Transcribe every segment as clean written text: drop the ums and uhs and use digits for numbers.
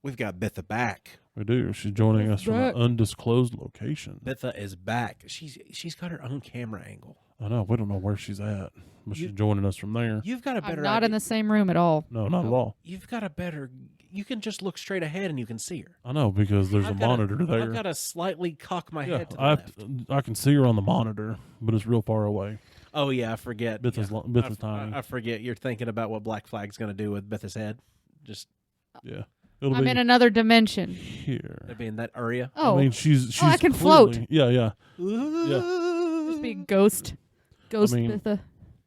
We've got Bitha back. We do. She's joining us from an undisclosed location. Bitha is back. She's got her own camera angle. I know. We don't know where she's at, but she's joining us from there. You've got a better. I'm not in the same room at all. No, not at all. You've got a better. You can just look straight ahead and you can see her. I know because there's a monitor there. I've got to slightly cock my head to the left. I can see her on the monitor, but it's real far away. Oh yeah, I forget. Bitha's tiny. I forget. You're thinking about what Black Flag's going to do with Bitha's head. Just I'm in another dimension. Here. It'll be in that area. Oh, I mean, she's I can clearly, float. Yeah. Just be ghost Bitha.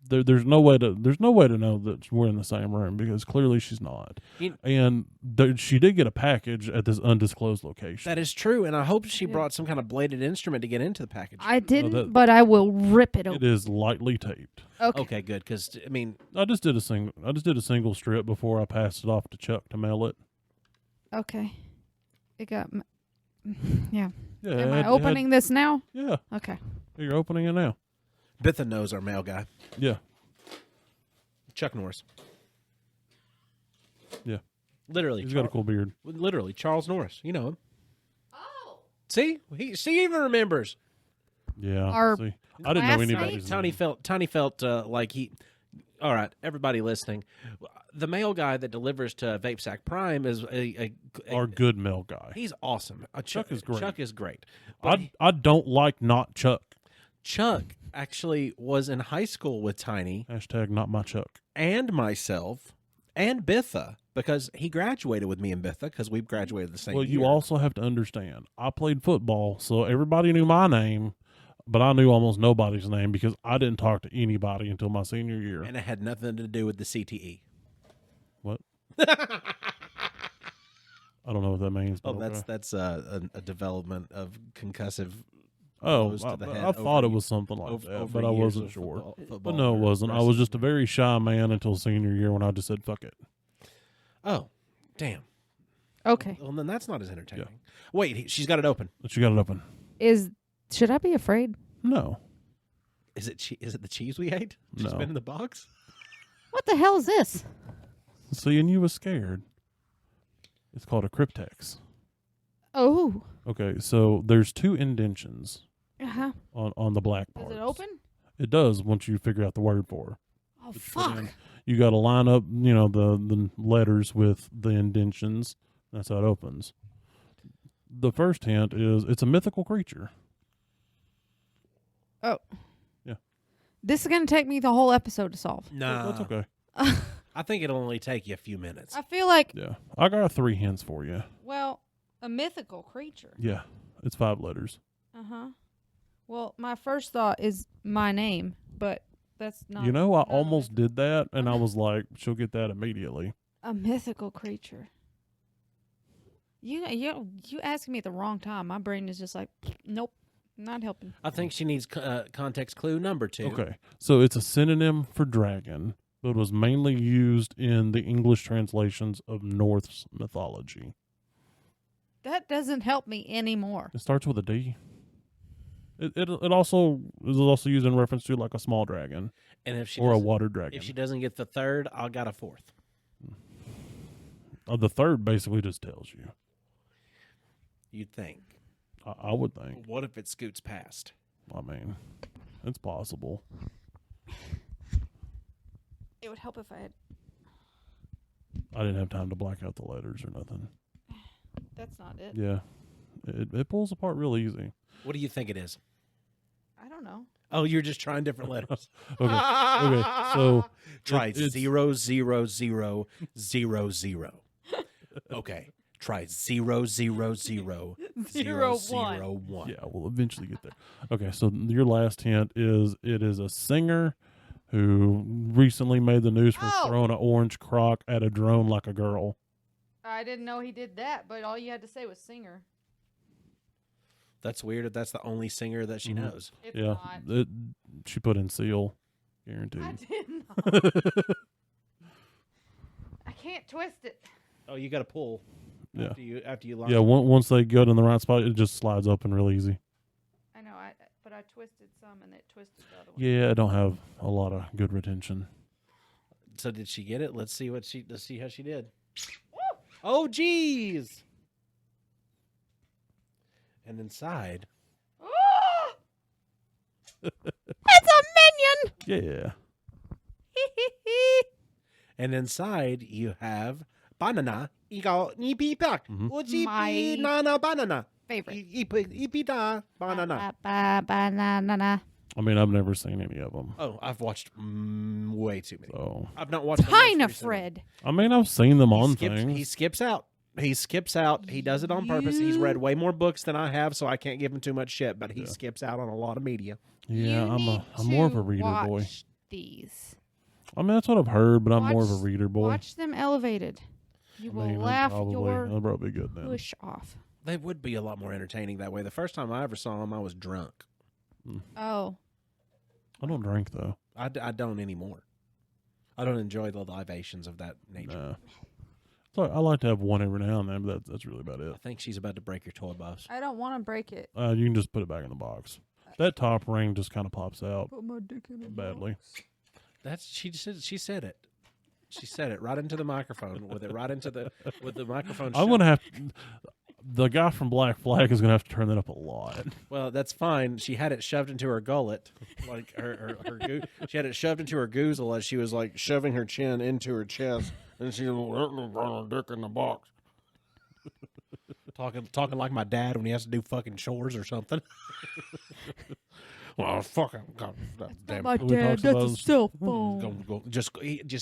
There's no way to know that we're in the same room because clearly she's not. And she did get a package at this undisclosed location. That is true, and I hope she brought some kind of bladed instrument to get into the package. I didn't, but I will rip it open. It is lightly taped. Okay, good. Because I mean, I just did a single strip before I passed it off to Chuck to mail it. Okay, it got. Yeah. Am I opening this now? Yeah. Okay. You're opening it now. Bitha knows our mail guy. Yeah. Chuck Norris. Yeah. Literally. He's got a cool beard. Literally, Charles Norris. You know him. Oh. See? He even remembers. Yeah. Our see, I didn't know anybody's Tiny name. felt like he... All right, everybody listening. The mail guy that delivers to Vape Sack Prime is Our good mail guy. He's awesome. Chuck is great. Chuck is great. I don't like not Chuck. Chuck actually was in high school with Tiny. Hashtag not my Chuck. And myself and Bitha, because he graduated with me and Bitha because we graduated the same year. Well, you also have to understand, I played football, so everybody knew my name, but I knew almost nobody's name because I didn't talk to anybody until my senior year. And it had nothing to do with the CTE. What? I don't know what that means. Oh, that's a development of concussive. Oh, blows to the head I thought it was something like that, but I years wasn't of sure. football But no, it wasn't. I was just a wrestling. very shy man until senior year when I just said, fuck it. Oh, damn. Okay. Well, then that's not as entertaining. Wait, she's got it open. She got it open. Should I be afraid? No. Is it the cheese we ate? She's No. been in the box? What the hell is this? Seeing you was scared. It's called a cryptex. Oh. Okay, so there's two indentions Uh-huh. on the black part. Is it open? It does once you figure out the word for her. Oh, It's put fuck. in. You got to line up, the letters with the indentions. That's how it opens. The first hint is it's a mythical creature. Oh. Yeah. This is going to take me the whole episode to solve. No. That's okay. I think it'll only take you a few minutes. I feel like, Yeah. I got 3 hints for you. well, a mythical creature. Yeah. It's 5 letters. Uh-huh. Well, my first thought is my name, but that's not. I not almost did that, and I was like, she'll get that immediately. a mythical creature. You asking me at the wrong time. My brain is just like, nope, not helping. I think she needs context clue number 2. Okay. So it's a synonym for dragon, but was mainly used in the English translations of Norse mythology. That doesn't help me anymore. It starts with a D. It also is also used in reference to like a small dragon And if she or a doesn't- water dragon. if she doesn't get the third, I got a fourth. The third basically just tells you. You'd think. I would think. What if it scoots past? I mean, it's possible. It would help if I had. I didn't have time to black out the letters or nothing. That's not it. Yeah. It pulls apart real easy. What do you think it is? I don't know. Oh, you're just trying different letters. Okay. So Try it's 0 0 0 0 0. Okay. Try 0 0 0 0 0 1. yeah, we'll eventually get there. Okay, so your last hint is it is a singer who recently made the news for throwing an orange crock at a drone like a girl. I didn't know he did that, but all you had to say was singer. That's weird if that's the only singer that she knows. It's Yeah, not. she put in seal, guaranteed. I did not. I can't twist it. Oh, you got to pull. Yeah. After you launch. Yeah, once they go in the right spot, it just slides open real easy. I know, but I twisted some and it twisted the other one. Yeah, I don't have a lot of good retention. So did she get it? Let's see how she did. Oh, geez. And inside, It's a minion. Yeah. and inside you have banana. Bitha. My Nana banana. favorite. Bitha banana. Banana. I mean, I've never seen any of them. Oh, I've watched way too many. So, I've not watched. Kinda Fred. I mean, I've seen them on He things. skips out. He skips out. He does it on purpose. He's read way more books than I have, so I can't give him too much shit. But he skips out on a lot of media. Yeah, You I'm need more of a to reader boy. watch these. I mean, that's what I've heard, but I'm more of a Watch- reader boy. Watch them elevated. You I will mean, laugh that'll your probably be good then. push off. They would be a lot more entertaining that way. The first time I ever saw him, I was drunk. Oh. I don't drink though. I don't anymore. I don't enjoy the libations of that nature. Nah. So I like to have one every now and then, but that's really about it. I think she's about to break your toy box. I don't want to break it. You can just put it back in the box. That top ring just kind of pops out Put my dick in it badly. She said it. She said it right into the microphone with the microphone. I'm gonna have the guy from Black Flag is gonna have to turn that up a lot. Well, that's fine. She had it shoved into her gullet, like she had it shoved into her goozle as she was like shoving her chin into her chest, and she was dick in the box. Talking like my dad when he has to do fucking chores or something. Well, fucking God, damn. My So we dad, talks that's a about- cell phone. Just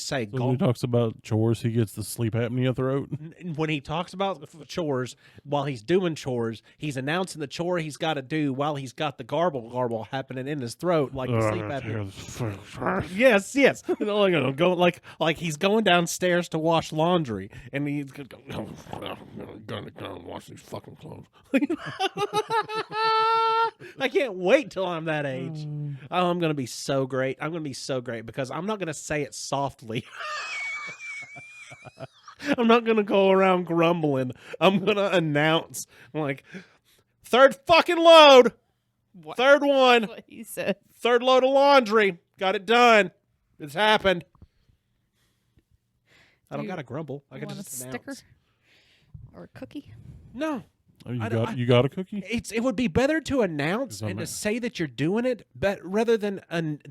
say So when he talks about chores, he gets the sleep apnea throat. when he talks about chores, while he's doing chores, he's announcing the chore he's got to do while he's got the garble happening in his throat, like the sleep apnea. Yes. like he's going downstairs to wash laundry, and he's gonna go wash these fucking clothes. I can't wait till I'm that age. Oh, I'm gonna be so great. I'm gonna be so great because I'm not gonna say it softly. I'm not gonna go around grumbling. I'm gonna announce like third fucking load. Third one. What he said. Third load of laundry. Got it done. It's happened. I don't You gotta grumble. I can want just a announce. sticker or a cookie? No. Oh, I you got a cookie? It would be better to announce Oh, and to man. say that you're doing it, but rather than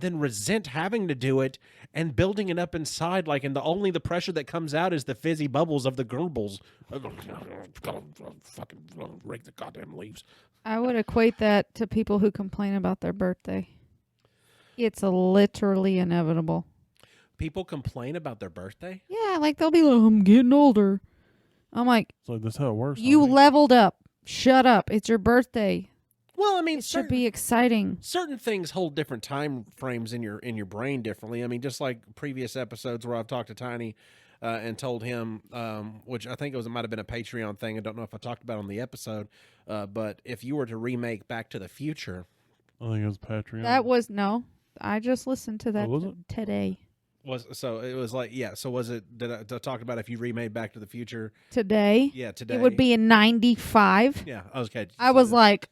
resent having to do it and building it up inside, like, and only the pressure that comes out is the fizzy bubbles of the gerbles. Fucking rake the goddamn leaves. I would equate that to people who complain about their birthday. It's literally inevitable. People complain about their birthday. Yeah, like they'll be like, I'm getting older. I'm like, So that's how it works. you homie. leveled up. Shut up. It's your birthday. Well, I mean, It should be exciting. certain things hold different time frames in your brain differently. I mean, just like previous episodes where I've talked to Tiny and told him, which I think it might have been a Patreon thing. I don't know if I talked about it on the episode, but if you were to remake Back to the Future, I think it was Patreon. That was no. I just listened to that was it? today. So was it? Did I talk about if you remade Back to the Future? Today. Yeah, today It would be in 95. Yeah, okay. I was like,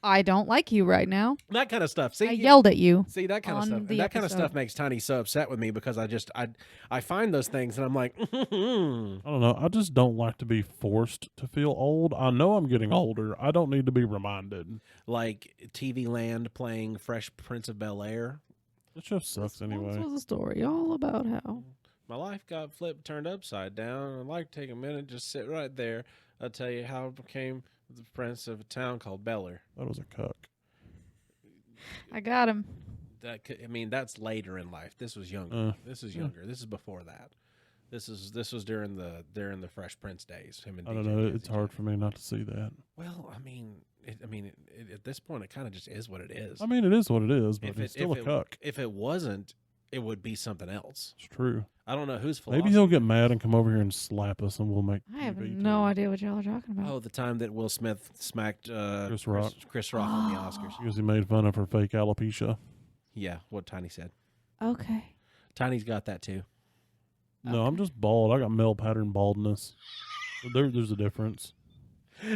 I don't like you right now. that kind of stuff. See, I yelled at you. See that kind of on stuff. the That kind of episode. stuff makes Tiny so upset with me because I find those things and I'm like, I don't know. I just don't like to be forced to feel old. I know I'm getting older. I don't need to be reminded. like TV Land playing Fresh Prince of Bel-Air. It just sucks anyway. This was a story all about how. My life got turned upside down. I'd like to take a minute, just sit right there. I'll tell you how I became the prince of a town called Bel-Air. That was a cuck. I got him. That's later in life. This was younger. This is yeah. younger. This is before that. This was during the Fresh Prince days. Him and I DJ don't know. Jazzy It's hard Jeff. for me not to see that. Well, at this point, it kind of just is what it is. I mean, it is what it is, but If it's still a cuck. If it wasn't, it would be something else. It's true. I don't know whose philosophy. Maybe he'll get mad and come over here and slap us, and we'll make. I have TV no too. idea what y'all are talking about. Oh, the time that Will Smith smacked Chris Rock. Chris Rock on the Oscars. Because he made fun of her fake alopecia. Yeah, what Tiny said. Okay. Tiny's got that too. No, I'm just bald. I got male pattern baldness. There's a difference.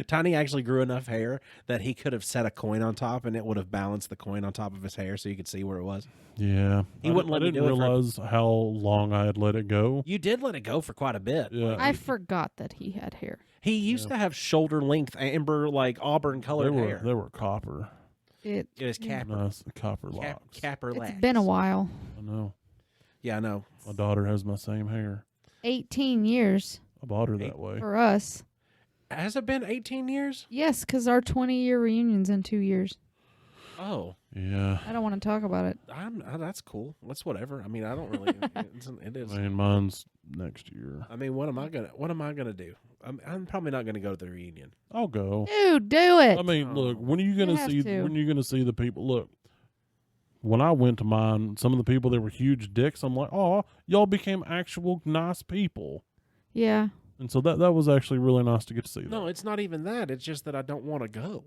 Tiny actually grew enough hair that he could have set a coin on top, and it would have balanced the coin on top of his hair, so you could see where it was. Yeah, He wouldn't let I me didn't do it. realize how long I had let it go. You did let it go for quite a bit. Yeah, I forgot that he had hair. He used to have shoulder length amber, like auburn colored hair. They were copper. It was capper. Nice copper locks. Capper It's lax. been a while. I know. Yeah, I know. My daughter has my same hair. 18 years I bought her that way. for us. Has it been 18 years? Yes, because our 20-year reunion's in 2 years. Oh, Yeah. I don't want to talk about it. that's cool. That's whatever. I mean, I don't really. It is. I mean, mine's next year. I mean, what am I gonna do? I'm probably not gonna go to the reunion. I'll go. Dude, do it. I mean, look, when are you You gonna have see? to. When are you gonna see the people? Look, when I went to mine, some of the people that were huge dicks, I'm like, oh, y'all became actual nice people, Yeah. and so that was actually really nice to get to see. That. No, it's not even that. It's just that I don't want to go.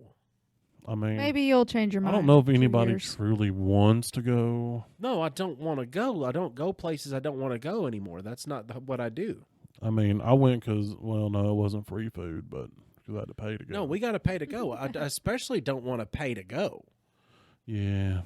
I mean, Maybe you'll change your I mind. don't know if in 2 anybody years. truly wants to go. No, I don't want to go. I don't go places I don't want to go anymore. That's not what I do. I mean, I went because, well, no, it wasn't free food, but because I had to pay to go. No, we got to pay to go. I especially don't want to pay to go. Yeah.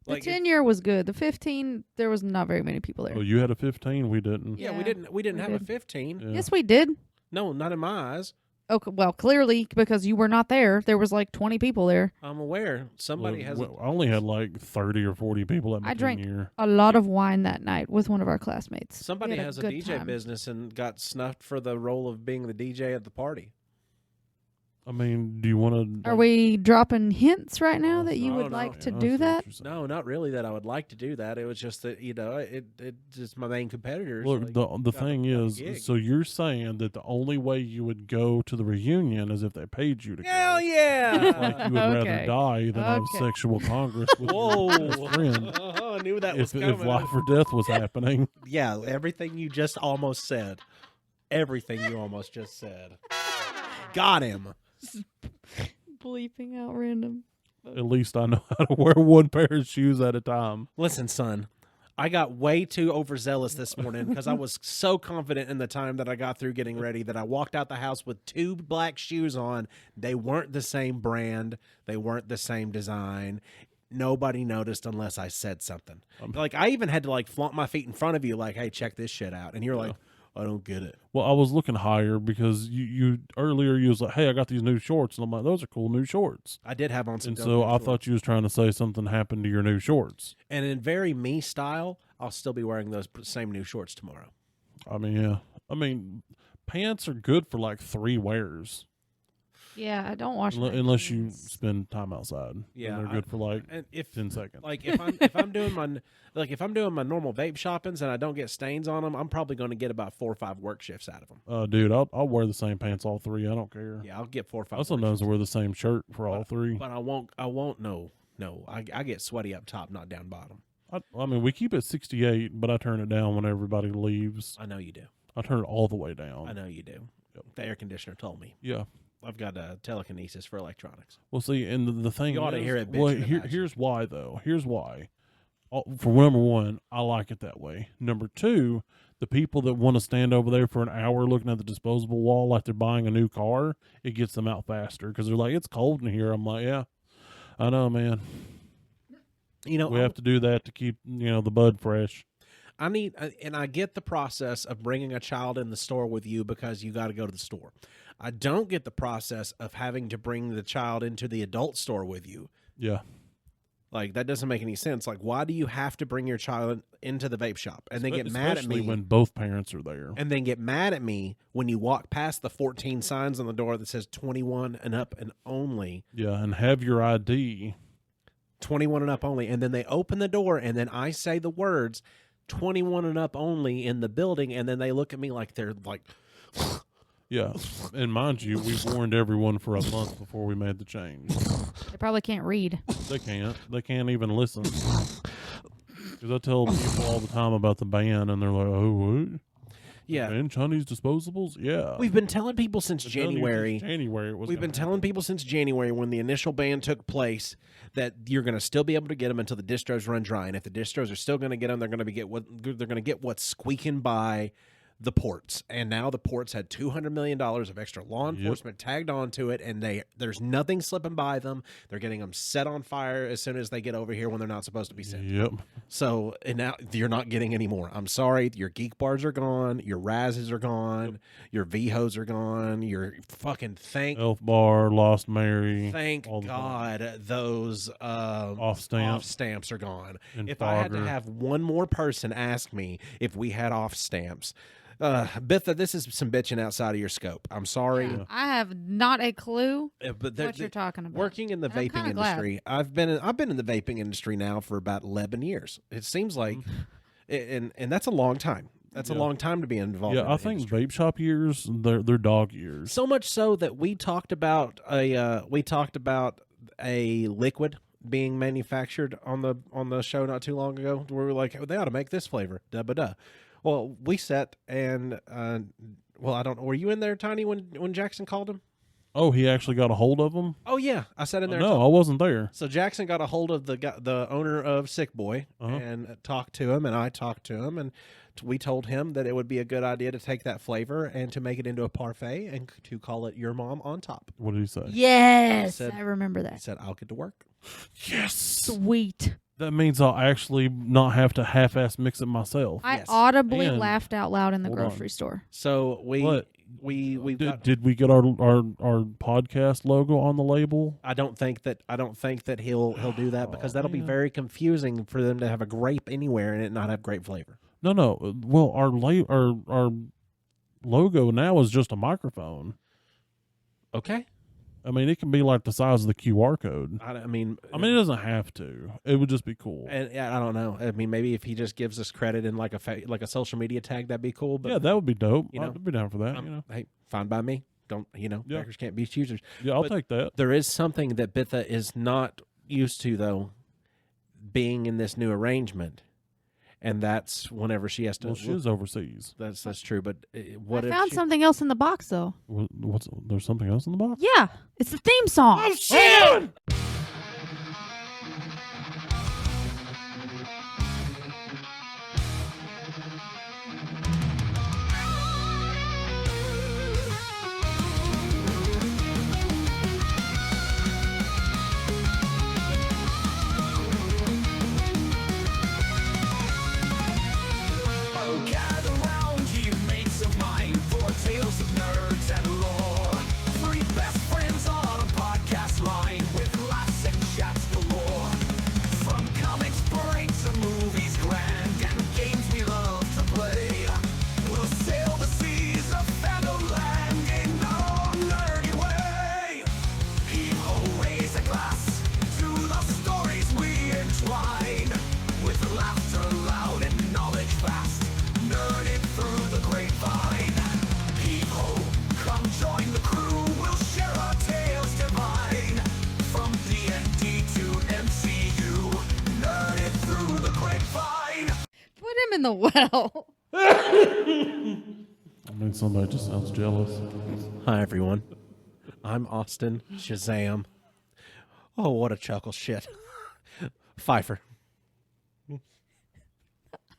The Like, 10-year was good. The 15, there was not very many people there. Oh, you had a 15. We didn't. yeah, Yeah, we didn't we have a did. 15. Yeah. Yes, we did. No, not in my eyes. Okay, well, clearly because you were not there. There was like 20 people there. I'm aware somebody has. I only had like 30 or 40 people at my I drank 10-year. a lot of wine that night with one of our classmates. Somebody We had has a good DJ time. business and got snuffed for the role of being the DJ at the party. I mean, do you want to? Are we dropping hints right now that you I would don't know. like to do that? No, not really that I would like to do that. It was just that, it just my main competitors. Look, like, the got thing got a is, gig. so you're saying that the only way you would go to the reunion is if they paid you to Hell go. yeah! Like you would rather Okay. die than have Okay. sexual congress with Whoa! your best friend. I knew that was If coming. life or death was happening. Yeah, everything you just almost said. Everything you almost just said. Got him. Bleeping out random. At least I know how to wear one pair of shoes at a time. Listen, son, I got way too overzealous this morning because I was so confident in the time that I got through getting ready that I walked out the house with 2 black shoes on. They weren't the same brand. They weren't the same design. Nobody noticed unless I said something. Like, I even had to, like, flaunt my feet in front of you, like, hey, check this shit out. And you're like, I don't get it. Well, I was looking higher because you earlier you was like, hey, I got these new shorts. And I'm like, those are cool new shorts. I did have on some And dope so new I shorts. thought you was trying to say something happened to your new shorts. And in very me style, I'll still be wearing those same new shorts tomorrow. I mean, yeah. I mean, pants are good for like 3 wears. Yeah, I don't wash my Unless you jeans. spend time outside. Yeah, Then they're good for like And if 10 seconds. like if I'm doing my normal vape shoppings and I don't get stains on them, I'm probably going to get about 4 or 5 work shifts out of them. Dude, I'll wear the same pants all 3. I don't care. Yeah, I'll get 4 or 5. I sometimes wear the same shirt for all 3. but I won't. No. I get sweaty up top, not down bottom. I mean, we keep it 68, but I turn it down when everybody leaves. I know you do. I turn it all the way down. I know you do. Yep. The air conditioner told me. Yeah. I've got a telekinesis for electronics. Well, see, and the thing You ought to is, hear it well, bitching about you. here's why, though. Here's why. For number one, I like it that way. Number two, the people that want to stand over there for an hour looking at the disposable wall like they're buying a new car, it gets them out faster because they're like, it's cold in here. I'm like, yeah, I know, man. You know, We have to do that to keep, the bud fresh. I need, and I get the process of bringing a child in the store with you because you got to go to the store. I don't get the process of having to bring the child into the adult store with you. Yeah. Like, that doesn't make any sense. Like, why do you have to bring your child into the vape shop and then get mad at Especially me when both parents are there. and then get mad at me when you walk past the 14 signs on the door that says 21 and up and only, Yeah, and have your ID. 21 and up only, and then they open the door and then I say the words 21 and up only in the building, and then they look at me like they're like, Yeah, and mind you, we warned everyone for a month before we made the change. They probably can't read. They can't. They can't even listen. Because I tell people all the time about the ban, and they're like, "Oh, what? yeah. And Chinese disposables? Yeah." We've been telling people since Been telling you January. since January. It was We've been telling people since January when the initial ban took place that you're going to still be able to get them until the distros run dry, and if the distros are still going to get them, they're going to get what's squeaking by the ports, and now the ports had $200 million of extra law enforcement tagged onto it, and there's nothing slipping by them. They're getting them set on fire as soon as they get over here when they're not supposed to be set. Yep. So and now you're not getting any more. I'm sorry, your geek bars are gone, your Razes are gone, your VHOs are gone, your fucking Elf Bar, Lost Mary. Thank God those off stamps are gone. And if I had to have one more person ask me if we had off stamps, Bitha, this is some bitching outside of your scope. I'm sorry. Yeah, I have not a clue but what you're talking about. Working in the vaping industry, I've been in the vaping industry now for about 11 years. It seems like, and that's a long time. That's a long time to be involved. Yeah, I think vape shop years, they're dog years. So much so that we talked about a liquid being manufactured on the show not too long ago, where we were like, oh, they ought to make this flavor. Well, we sat and I don't know. Were you in there, Tiny, when Jackson called him? Oh, he actually got a hold of him? Oh yeah, I sat in there. No, I wasn't there. So Jackson got a hold of the owner of Sick Boy and talked to him, and I talked to him, and we told him that it would be a good idea to take that flavor and to make it into a parfait and to call it Your Mom on Top. What did he say? Yes, I remember that. He said, "I'll get to work." Yes, sweet. That means I'll actually not have to half-ass mix it myself. I audibly laughed out loud in the grocery store. So did we get our podcast logo on the label? I don't think that he'll do that because that'll be very confusing for them to have a grape anywhere and it not have grape flavor. No. Well, our logo now is just a microphone. Okay. I mean, it can be like the size of the QR code. I mean, it doesn't have to. It would just be cool. And I don't know. I mean, maybe if he just gives us credit in like a social media tag, that'd be cool. But yeah, that would be dope. I'd be down for that. Hey, fine by me. Don't backers can't be choosers. Yeah, I'll take that. There is something that Bitha is not used to though, being in this new arrangement. And that's whenever she has to. Well, she is overseas. That's true. But I found something else in the box, though. There's something else in the box? Yeah, it's the theme song. Oh shit! In the well. I mean, somebody just sounds jealous. Hi, everyone. I'm Austin Shazam. Oh, what a chuckle shit. Pfeiffer.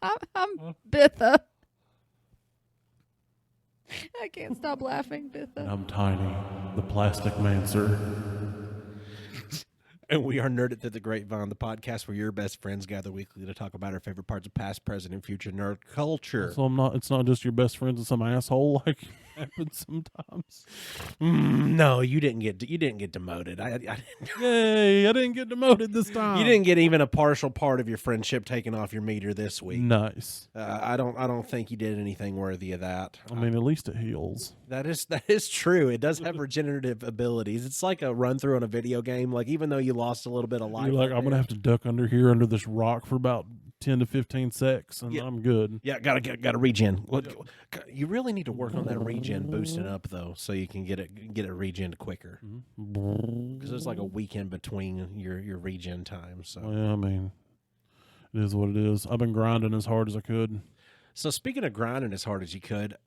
I'm Bitha. I can't stop laughing, Bitha. And I'm Tiny, the Plastic Mancer. And we are Nerded Through the Grapevine, the podcast where your best friends gather weekly to talk about our favorite parts of past, present, and future nerd culture. So it's not just your best friends and some asshole like happens sometimes. No, you didn't get demoted. Yay! I didn't get demoted this time. You didn't get even a partial part of your friendship taken off your meter this week. Nice. I don't think you did anything worthy of that. I mean, at least it heals. That is true. It does have regenerative abilities. It's like a run through on a video game. Like even though you lost a little bit of life, you're like, I'm gonna have to duck under this rock for about 10 to 15 secs, and I'm good. Yeah, gotta regen. You really need to work on that regen boosting up though, so you can get it regen quicker. Because there's like a weekend between your regen time. So yeah, I mean, it is what it is. I've been grinding as hard as I could. So speaking of grinding as hard as you could,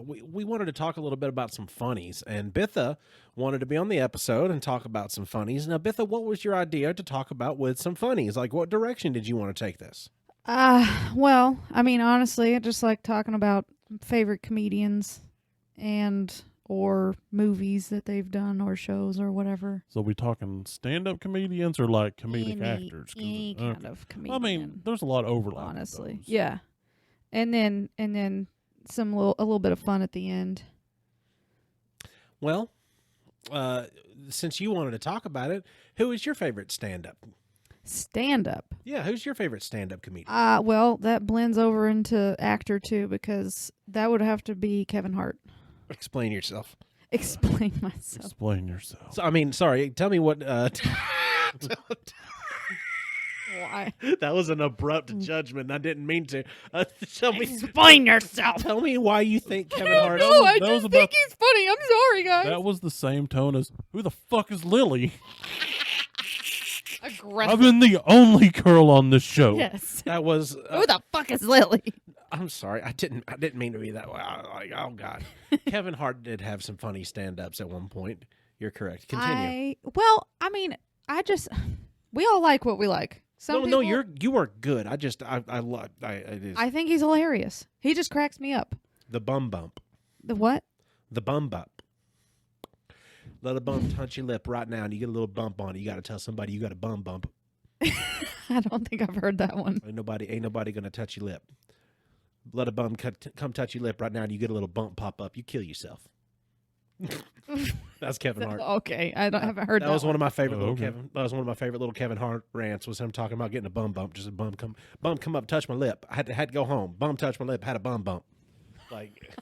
we wanted to talk a little bit about some funnies, and Bitha wanted to be on the episode and talk about some funnies. Now, Bitha, what was your idea to talk about with some funnies? Like, what direction did you want to take this? Well, I mean, honestly, I just like talking about favorite comedians and or movies that they've done or shows or whatever. So we talking stand-up comedians or like comedic actors? Any kind of comedian. I mean, there's a lot of overlap. Honestly, with those. yeah. And then a little bit of fun at the end. Well, since you wanted to talk about it, who is your favorite stand-up? Stand-up. Yeah, who's your favorite stand-up comedian? Well, that blends over into actor too, because that would have to be Kevin Hart. Explain yourself. Explain myself. Explain yourself. So, I mean, sorry. Tell me what. Why? That was an abrupt judgment. I didn't mean to. Tell me. Explain yourself. Tell me why you think Kevin Hart. No, I that was just about- think he's funny. I'm sorry, guys. That was the same tone as who the fuck is Lily? Aggressive. I've been the only girl on this show. Yes. That was. Who the fuck is Lily? I'm sorry. I didn't mean to be that way. Like, oh God. Kevin Hart did have some funny stand-ups at one point. You're correct. Continue. We all like what we like. Some No, people, you are good. I love. It is I think he's hilarious. He just cracks me up. the bum bump. The what? The bum bump. Let a bum touch your lip right now, and you get a little bump on it. You got to tell somebody you got a bum bump. I don't think I've heard that one. Ain't nobody gonna touch your lip. Let a bum come touch your lip right now, and you get a little bump pop up. You kill yourself. That's Kevin Hart. Okay, haven't heard that. That was one of my favorite Oh, little okay. Kevin. That was one of my favorite little Kevin Hart rants. Was him talking about getting a bum bump. Just a bum come up, touch my lip. I had to go home. Bum touch my lip. Had a bum bump. Like,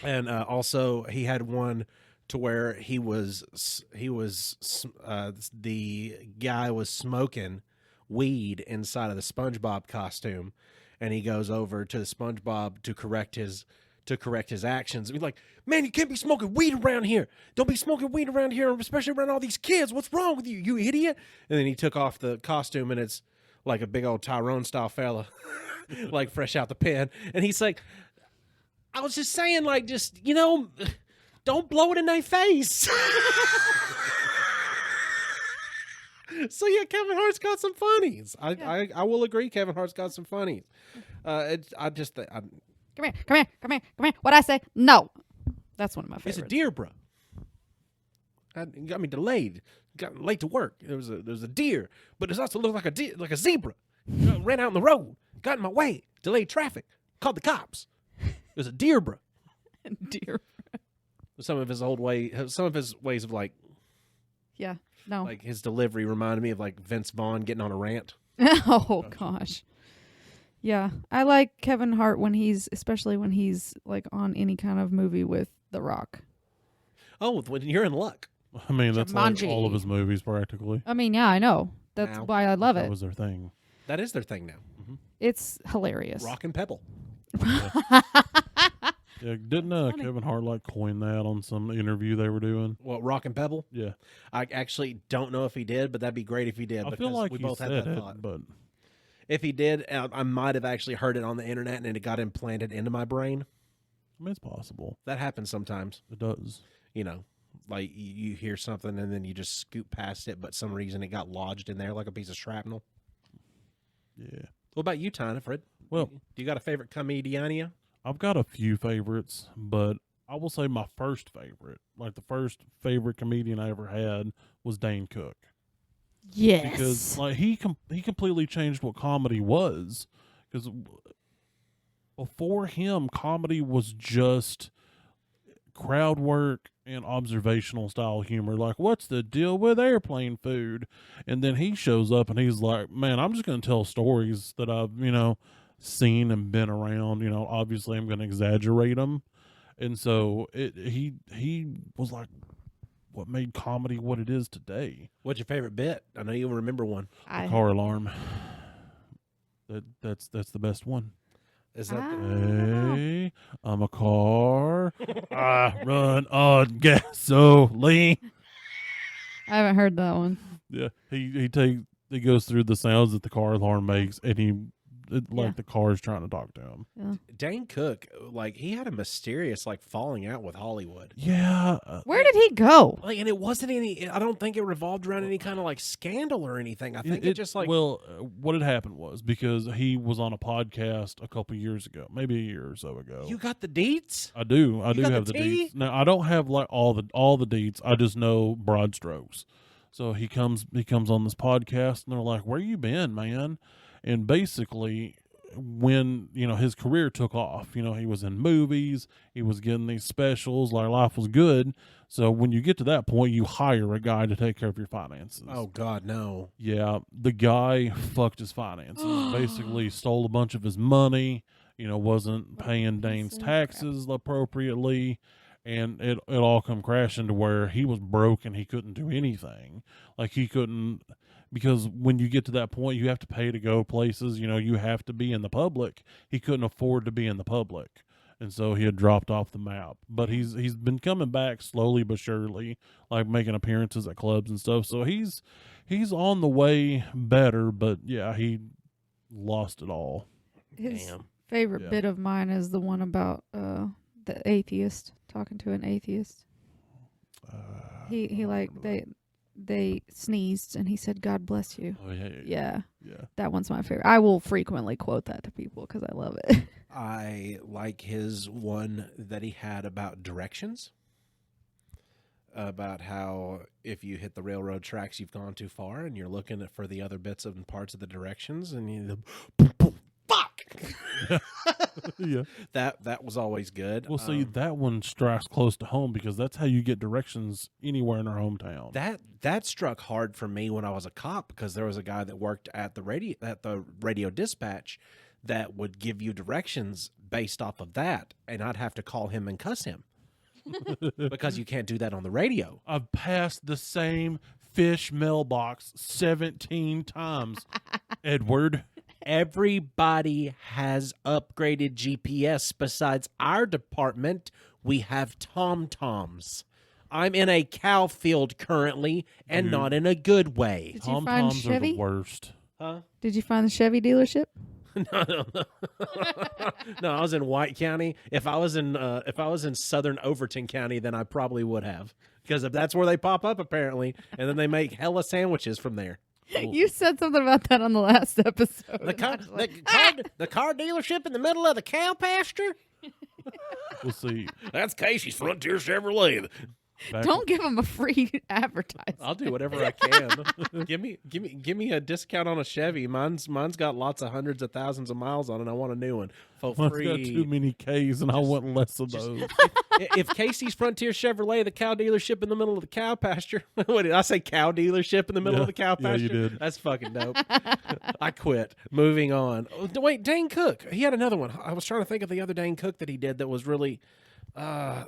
and also he had one to where the guy was smoking weed inside of the SpongeBob costume, and he goes over to the SpongeBob to correct his actions. He's like, "Man, you can't be smoking weed around here. Don't be smoking weed around here, especially around all these kids. What's wrong with you, you idiot?" And then he took off the costume, and it's like a big old Tyrone style fella, like fresh out the pen. And he's like, "I was just saying, like, just, don't blow it in their face." So yeah, Kevin Hart's got some funnies. I will agree. Kevin Hart's got some funnies. Come here. What'd I say? No. That's one of my It's favorites. a deer, bro. Got me delayed. Got late to work. There was a deer, but it also looked like a deer, like a zebra. Ran out in the road, got in my way, delayed traffic, called the cops. It was a deer, bro. Deer. Some of his ways of like Yeah. No. like his delivery reminded me of like Vince Vaughn getting on a rant. Oh gosh. Yeah, I like Kevin Hart especially when he's like on any kind of movie with The Rock. Oh, when you're in luck. I mean, that's like Jumanji. all of his movies practically. I mean, yeah, I know. That's Ow. why I love That it. was their thing. That is their thing now. It's hilarious. Rock and Pebble. Yeah, didn't Kevin Hart like coin that on some interview they were doing? What, Rock and Pebble? Yeah, I actually don't know if he did, but that'd be great if he did. I because feel like we he both had said that it, thought. but If he did, I might have actually heard it on the internet and it got implanted into my brain. I mean, it's possible. That happens sometimes. It does. Like you hear something and then you just scoot past it, but some reason it got lodged in there like a piece of shrapnel. Yeah. What about you, Tyna, Fred? Well, Do you got a favorite comedian? I've got a few favorites, but I will say my first favorite, like the first favorite comedian I ever had, was Dane Cook. Yes. Because like he completely changed what comedy was. Because before him, comedy was just crowd work and observational style humor. Like, what's the deal with airplane food? And then he shows up and he's like, "Man, I'm just going to tell stories that I've seen and been around. Obviously I'm going to exaggerate them." And so he was like what made comedy what it is today. What's your favorite bit? I know you'll remember one. Car alarm. That's the best one. Is that Hey, I'm a car. I run on gasoline. I haven't heard that one. Yeah, he goes through the sounds that the car alarm makes, and he like the car's trying to talk to him. Yeah. Dane Cook, like he had a mysterious like falling out with Hollywood. Yeah. Where did he go? Like, and it wasn't any. I don't think it revolved around any kind of like scandal or anything. I think it just like. Well, what had happened was because he was on a podcast a couple years ago, maybe a year or so ago. You got the deets? I do. I do got have the the tea? deets. Now I don't have like all the deets. I just know broad strokes. So he comes on this podcast and they're like, "Where you been, man?" And basically, when his career took off, he was in movies, he was getting these specials, like life was good. So when you get to that point, you hire a guy to take care of your finances. Oh God, no! Yeah, the guy fucked his finances. Basically, stole a bunch of his money. Wasn't paying Dane's taxes appropriately. And it all come crashing to where he was broke and he couldn't do anything. Like he couldn't, because when you get to that point, you have to pay to go places. You have to be in the public. He couldn't afford to be in the public, and so he had dropped off the map. But he's been coming back slowly but surely, like making appearances at clubs and stuff. So he's on the way better. But yeah, he lost it all. His favorite bit of mine is the one about the atheist talking to an atheist. He like they sneezed and he said, "God bless you." Oh yeah. Yeah. That one's my favorite. I will frequently quote that to people because I love it. I like his one that he had about directions. About how if you hit the railroad tracks, you've gone too far, and you're looking for the other bits and parts of the directions, and you fuck. Yeah. That was always good. Well, see, that one strikes close to home because that's how you get directions anywhere in our hometown. That struck hard for me when I was a cop because there was a guy that worked at the radio dispatch that would give you directions based off of that, and I'd have to call him and cuss him because you can't do that on the radio. I've passed the same fish mailbox 17 times, Edward. Everybody has upgraded GPS. Besides our department, we have TomToms. I'm in a cow field currently, and not in a good way. Did you find TomToms are Chevy? the worst. Huh? Did you find the Chevy dealership? No. No, I was in White County. If I was in Southern Overton County, then I probably would have, because that's where they pop up apparently, and then they make hella sandwiches from there. You said something about that on the last episode. The car dealership in the middle of the cow pasture. We'll see. That's Casey's Frontier Chevrolet. Don't give them a free advertisement. I'll do whatever I can. give me a discount on a Chevy. Mine's got lots of hundreds of thousands of miles on it. I want a new one for Mine's free. got too many K's, and I want less of those. If Casey's Frontier Chevrolet, the cow dealership in the middle of the cow pasture. What did I say? Cow dealership in the middle of the cow pasture? Yeah, you did. That's fucking dope. I quit. Moving on. Oh, wait, Dane Cook. He had another one. I was trying to think of the other Dane Cook that he did that was really, I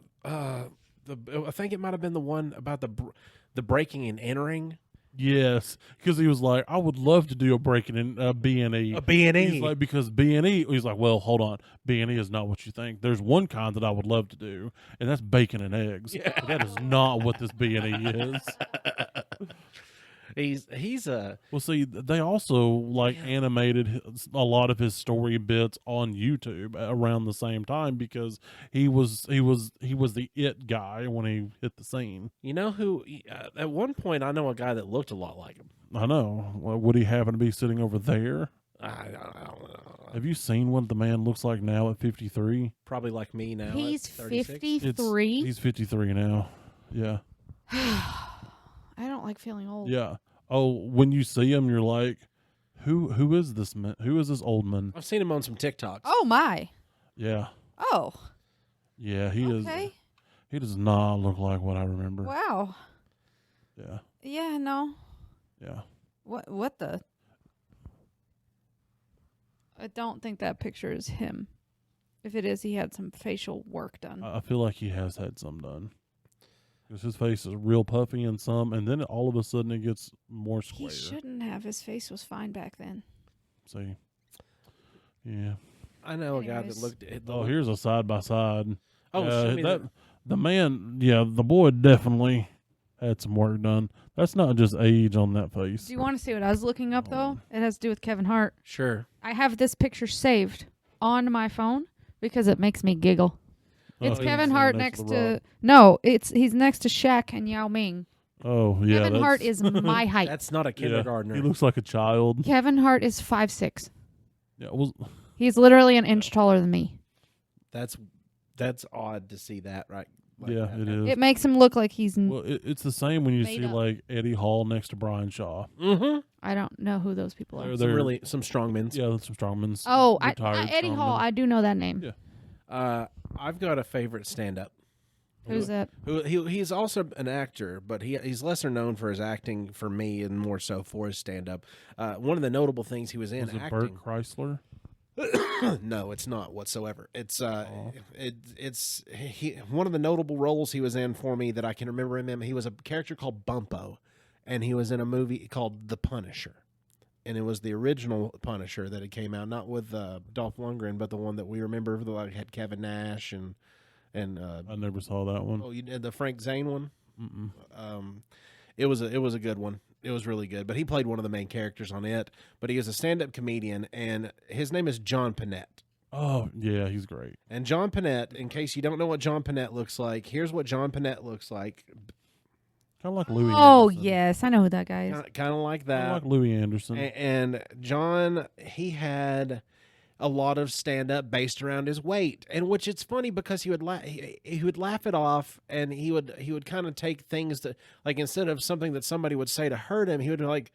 think it might have been the one about the breaking and entering. Yes, because he was like, I would love to do a breaking in B&E. A B&E. He's like, because B&E, he's like, well, hold on. B&E is not what you think. There's one kind that I would love to do, and that's bacon and eggs. Yeah. But that is not what this B&E is. He's a Well, see, they also like animated a lot of his story bits on YouTube around the same time because he was the it guy when he hit the scene. You know who? At one point, I know a guy that looked a lot like him. I know. Well, would he happen to be sitting over there? I don't know. Have you seen what the man looks like now at 53? Probably like me now. He's at 36. 53. He's 53 now. Yeah. I don't like feeling old. Yeah. Oh, when you see him, you're like, who is this man? Who is this old man? I've seen him on some TikToks. Oh my. Yeah. Oh. Yeah, he is. Okay. He does not look like what I remember. Wow. Yeah. Yeah. No. Yeah. What the? I don't think that picture is him. If it is, he had some facial work done. I feel like he has had some done. Because his face is real puffy in some, and then all of a sudden it gets more square. He shouldn't have. His face was fine back then. See? Yeah. I know a guy that Anyways. looked at. Oh, here's a side by side. Oh, show me that. The man, yeah, the boy definitely had some work done. That's not just age on that face. Do you want to see what I was looking up, though? It has to do with Kevin Hart. Sure. I have this picture saved on my phone because it makes me giggle. It's Kevin Hart next to... No, he's next to Shaq and Yao Ming. Oh, yeah. Kevin Hart is my height. That's not a kindergartner. He looks like a child. Kevin Hart is 5'6". Yeah, well, He's literally an inch taller than me. That's odd to see that, right? yeah, it is. It makes him look like he's... Well, it's the same when you see up. like Eddie Hall next to Brian Shaw. Mm-hmm. I don't know who those people are. They're Some strongmen. Yeah, some strongmen. Oh, Eddie Hall. I do know that name. Yeah. I've got a favorite stand-up. Who's that? He's also an actor, but he's lesser known for his acting for me and more so for his stand-up. One of the notable things he was in Was it acting. Burt Chrysler? No, it's not whatsoever. It's one of the notable roles he was in for me that I can remember him in. He was a character called Bumpo, and he was in a movie called The Punisher. And it was the original Punisher that it came out, not with Dolph Lundgren, but the one that we remember that had Kevin Nash and I never saw that one. oh, you did the Frank Zane one. Mm-mm. It was a good one. It was really good. But he played one of the main characters on it. But he is a stand-up comedian, and his name is John Panette. Oh, yeah, he's great. And John Panette, in case you don't know what John Panette looks like, here's what John Panette looks like. Kind of like Louis Oh, Anderson. yes. I know who that guy is. Kind of like that. Kind of like Louis Anderson. And John, he had a lot of stand-up based around his weight, and which it's funny because he would laugh it off, and he would kind of take things that, like, instead of something that somebody would say to hurt him, he would be like,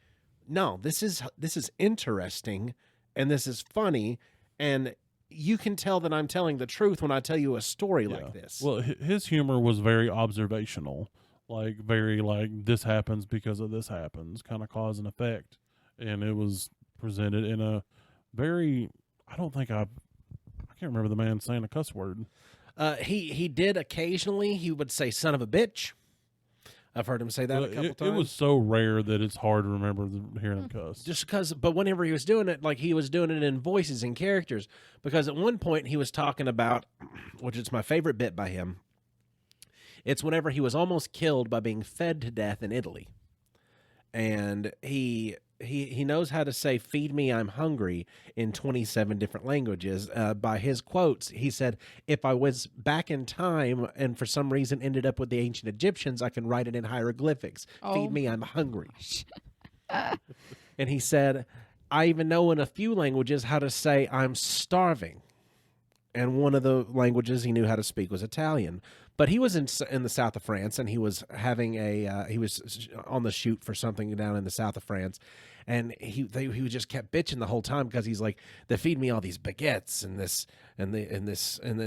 no, this is interesting, and this is funny, and you can tell that I'm telling the truth when I tell you a story like this. Well, his humor was very observational, like very like this happens because of this happens, kind of cause and effect, and it was presented in a very... I can't remember the man saying a cuss word. He did occasionally. He would say "son of a bitch." I've heard him say that a couple times. It was so rare that it's hard to remember hearing him cuss. Just because, but whenever he was doing it, like he was doing it in voices and characters. Because at one point he was talking about, which is my favorite bit by him. It's whenever he was almost killed by being fed to death in Italy, and he knows how to say "feed me, I'm hungry" in 27 different languages. By his quotes, he said, "If I was back in time and for some reason ended up with the ancient Egyptians, I can write it in hieroglyphics. Feed me, I'm hungry." And he said, "I even know in a few languages how to say I'm starving." And one of the languages he knew how to speak was Italian. But he was in the south of France, and he was having he was on the shoot for something down in the south of France, and he just kept bitching the whole time because he's like, they feed me all these baguettes and this and this and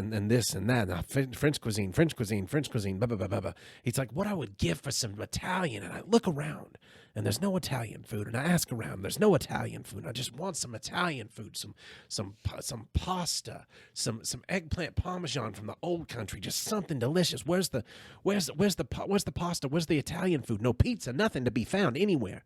that, and French cuisine, blah, blah, blah, blah, blah. He's like, what I would give for some Italian, and I look around, and there's no Italian food, and I ask around, there's no Italian food, and I just want some Italian food, some pasta, some eggplant parmesan from the old country, just something delicious. Where's the pasta? Where's the Italian food? No pizza, nothing to be found anywhere.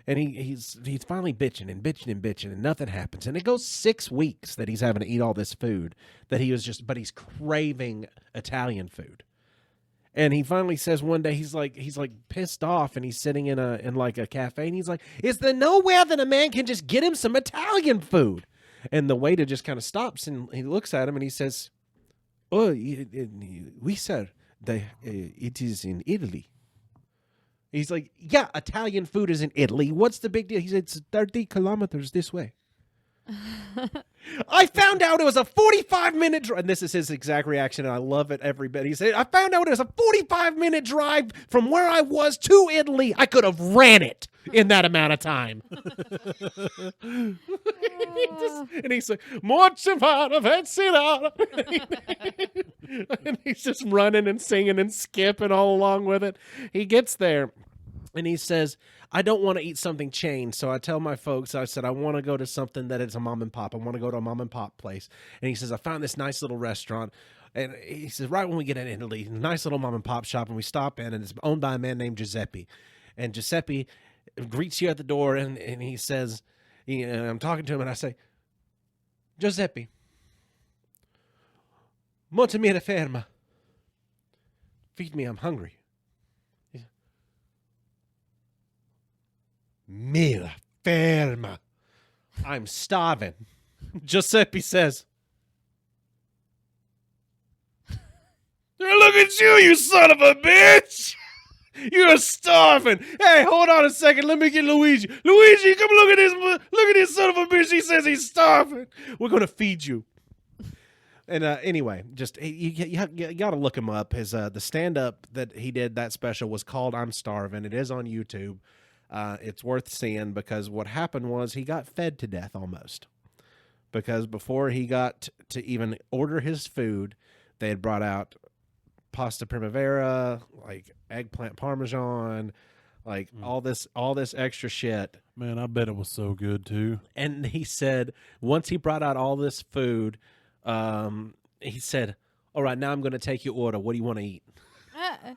And he's finally bitching and nothing happens. And it goes 6 weeks that he's having to eat all this food but he's craving Italian food. And he finally says one day, he's like pissed off, and he's sitting in a cafe, and he's like, is there nowhere that a man can just get him some Italian food? And the waiter just kind of stops, and he looks at him, and he says, "Oh, we sir, it is in Italy." He's like, yeah, Italian food is in Italy. What's the big deal? He said, it's 30 kilometers this way. I found out it was a 45-minute drive. And this is his exact reaction, and I love it every bit. He said, I found out it was a 45-minute drive from where I was to Italy. I could have ran it in that amount of time. And he's like, and he's just running and singing and skipping all along with it. He gets there, and he says, I don't want to eat something chained. So I tell my folks, I said, I want to go to something that is a mom and pop. I want to go to a mom and pop place. And he says, I found this nice little restaurant. And he says, right when we get in Italy, nice little mom and pop shop, and we stop in, and it's owned by a man named Giuseppe. And Giuseppe greets you at the door, and he says, and I'm talking to him, and I say, Giuseppe, molto mi ferma. Feed me, I'm hungry. Mila ferma. I'm starving. Giuseppe says, look at you, you son of a bitch. You're starving. Hey, hold on a second. Let me get Luigi. Luigi, come look at this. Look at this son of a bitch. He says he's starving. We're going to feed you. And anyway, just you got to look him up. His the stand-up that he did, that special, was called I'm Starving. It is on YouTube. It's worth seeing because what happened was he got fed to death almost. Because before he got to even order his food, they had brought out pasta primavera, like eggplant parmesan, like all this extra shit. Man, I bet it was so good too. And he said once he brought out all this food, he said, "All right, now I'm going to take your order. What do you want to eat?" And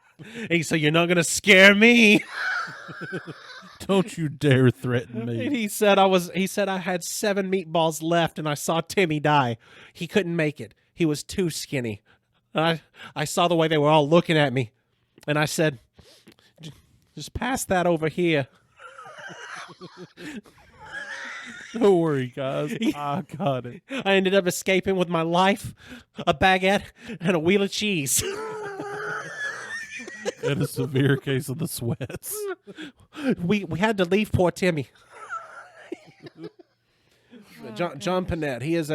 he said, "You're not going to scare me." Don't you dare threaten me. And he said I had 7 meatballs left and I saw Timmy die. He couldn't make it. He was too skinny. I saw the way they were all looking at me, and I said, "Just pass that over here." Don't worry, guys. I got it. I ended up escaping with my life, a baguette, and a wheel of cheese. And a severe case of the sweats. We had to leave poor Timmy. John Panette. He's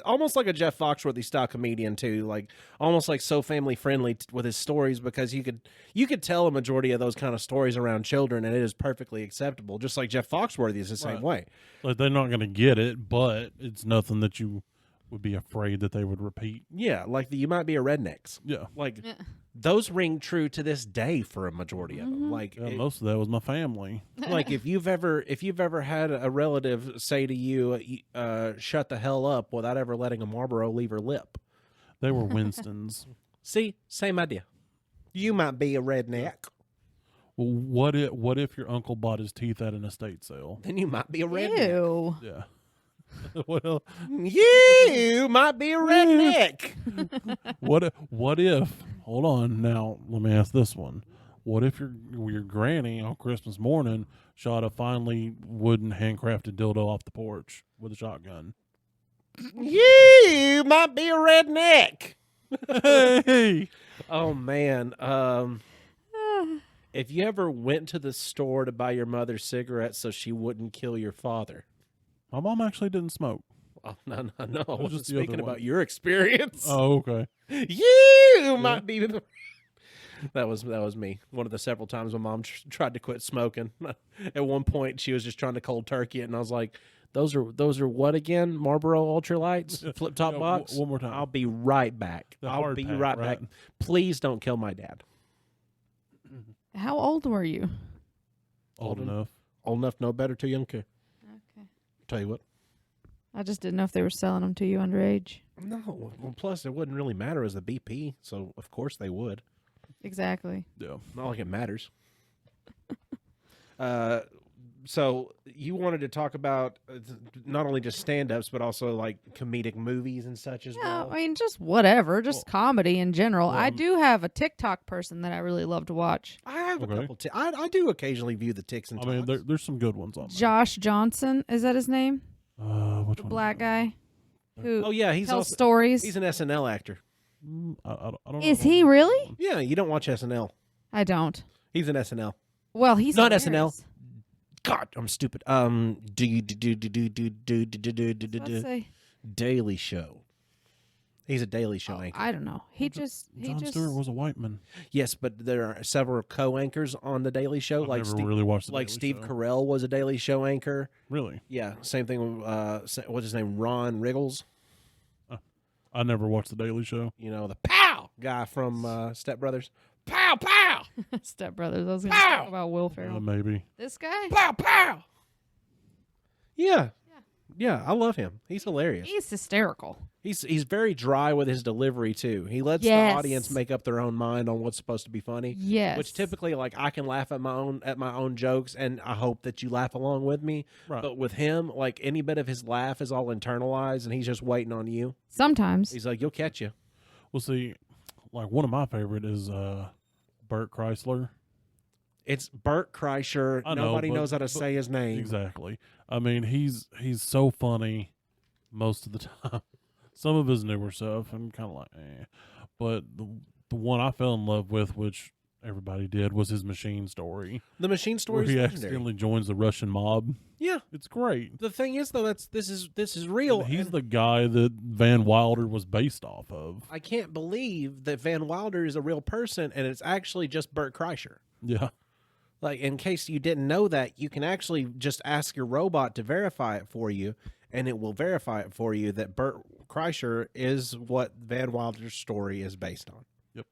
almost like a Jeff Foxworthy style comedian too, like almost like so family friendly with his stories because you could tell a majority of those kind of stories around children and it is perfectly acceptable. Just like Jeff Foxworthy is the same way. Like they're not going to get it, but it's nothing that you would be afraid that they would repeat. Yeah, like you might be a rednecks. Yeah, like those ring true to this day for a majority of them. Like most of that was my family. Like if you've ever had a relative say to you, "Shut the hell up," without ever letting a Marlboro leave her lip. They were Winstons. See, same idea. You might be a redneck. Well, what if your uncle bought his teeth at an estate sale? Then you might be a redneck. Ew. Yeah. Well, you might be a redneck. What if? Hold on. Now, let me ask this one. What if your granny on Christmas morning shot a finely wooden handcrafted dildo off the porch with a shotgun? You might be a redneck. Hey. Oh man. If you ever went to the store to buy your mother cigarettes so she wouldn't kill your father. My mom actually didn't smoke. Oh, no. I wasn't just the speaking other about one. your experience. Oh, okay. You might be. That was me. One of the several times my mom tried to quit smoking. At one point, she was just trying to cold turkey it, and I was like, "Those are what again? Marlboro Ultralights, flip top box." One more time. I'll be right back. I'll be right back. Please don't kill my dad. How old were you? Old enough. Old enough, no better, too young. Okay. Tell you what. I just didn't know if they were selling them to you underage. No. Well, plus it wouldn't really matter as a BP, so of course they would. Exactly. Yeah. Not like it matters. So you wanted to talk about not only just stand-ups, but also like comedic movies and such as well. I mean, just whatever, just comedy in general. I do have a TikTok person that I really love to watch. I have a couple. I do occasionally view the ticks and I mean, there's some good ones on there. Josh Johnson, is that his name? Which The one? black guy who Oh yeah, he's tells also stories. he's an SNL actor. I don't know. Is he really? Yeah, you don't watch SNL. I don't. He's an SNL. Well, he's Not hilarious. SNL. God, I'm stupid. Let's say. Daily Show. He's a Daily Show anchor. I don't know. Jon Stewart was a white man. Yes, but there are several co-anchors on the Daily Show. I've never really watched the Daily Steve Show. Carell was a Daily Show anchor. Really? Yeah, same thing with what's his name, Ron Riggles. I never watched the Daily Show. You know, the pow guy from Step Brothers. Pow pow. Step Brothers. I was going to talk about Will Ferrell. Maybe. This guy? Pow pow. Yeah, I love him. He's hilarious. He's hysterical. He's very dry with his delivery too. He lets the audience make up their own mind on what's supposed to be funny. Yes. Which typically, like, I can laugh at my own jokes, and I hope that you laugh along with me. Right. But with him, like, any bit of his laugh is all internalized, and he's just waiting on you. Sometimes. He's like, "You'll catch you." Well, see, like one of my favorite is Bert Chrysler. It's Bert Kreischer. I know, Nobody knows how to say his name. Exactly. I mean, he's so funny most of the time. Some of his newer stuff, I'm kind of like, eh. But the one I fell in love with, which everybody did, was his machine story. The machine story where he is accidentally joins the Russian mob. Yeah, it's great. The thing is, though, this is real. And he's the guy that Van Wilder was based off of. I can't believe that Van Wilder is a real person, and it's actually just Bert Kreischer. Yeah. Like, in case you didn't know that, you can actually just ask your robot to verify it for you, and it will verify it for you that Bert Kreischer is what Van Wilder's story is based on. Yep.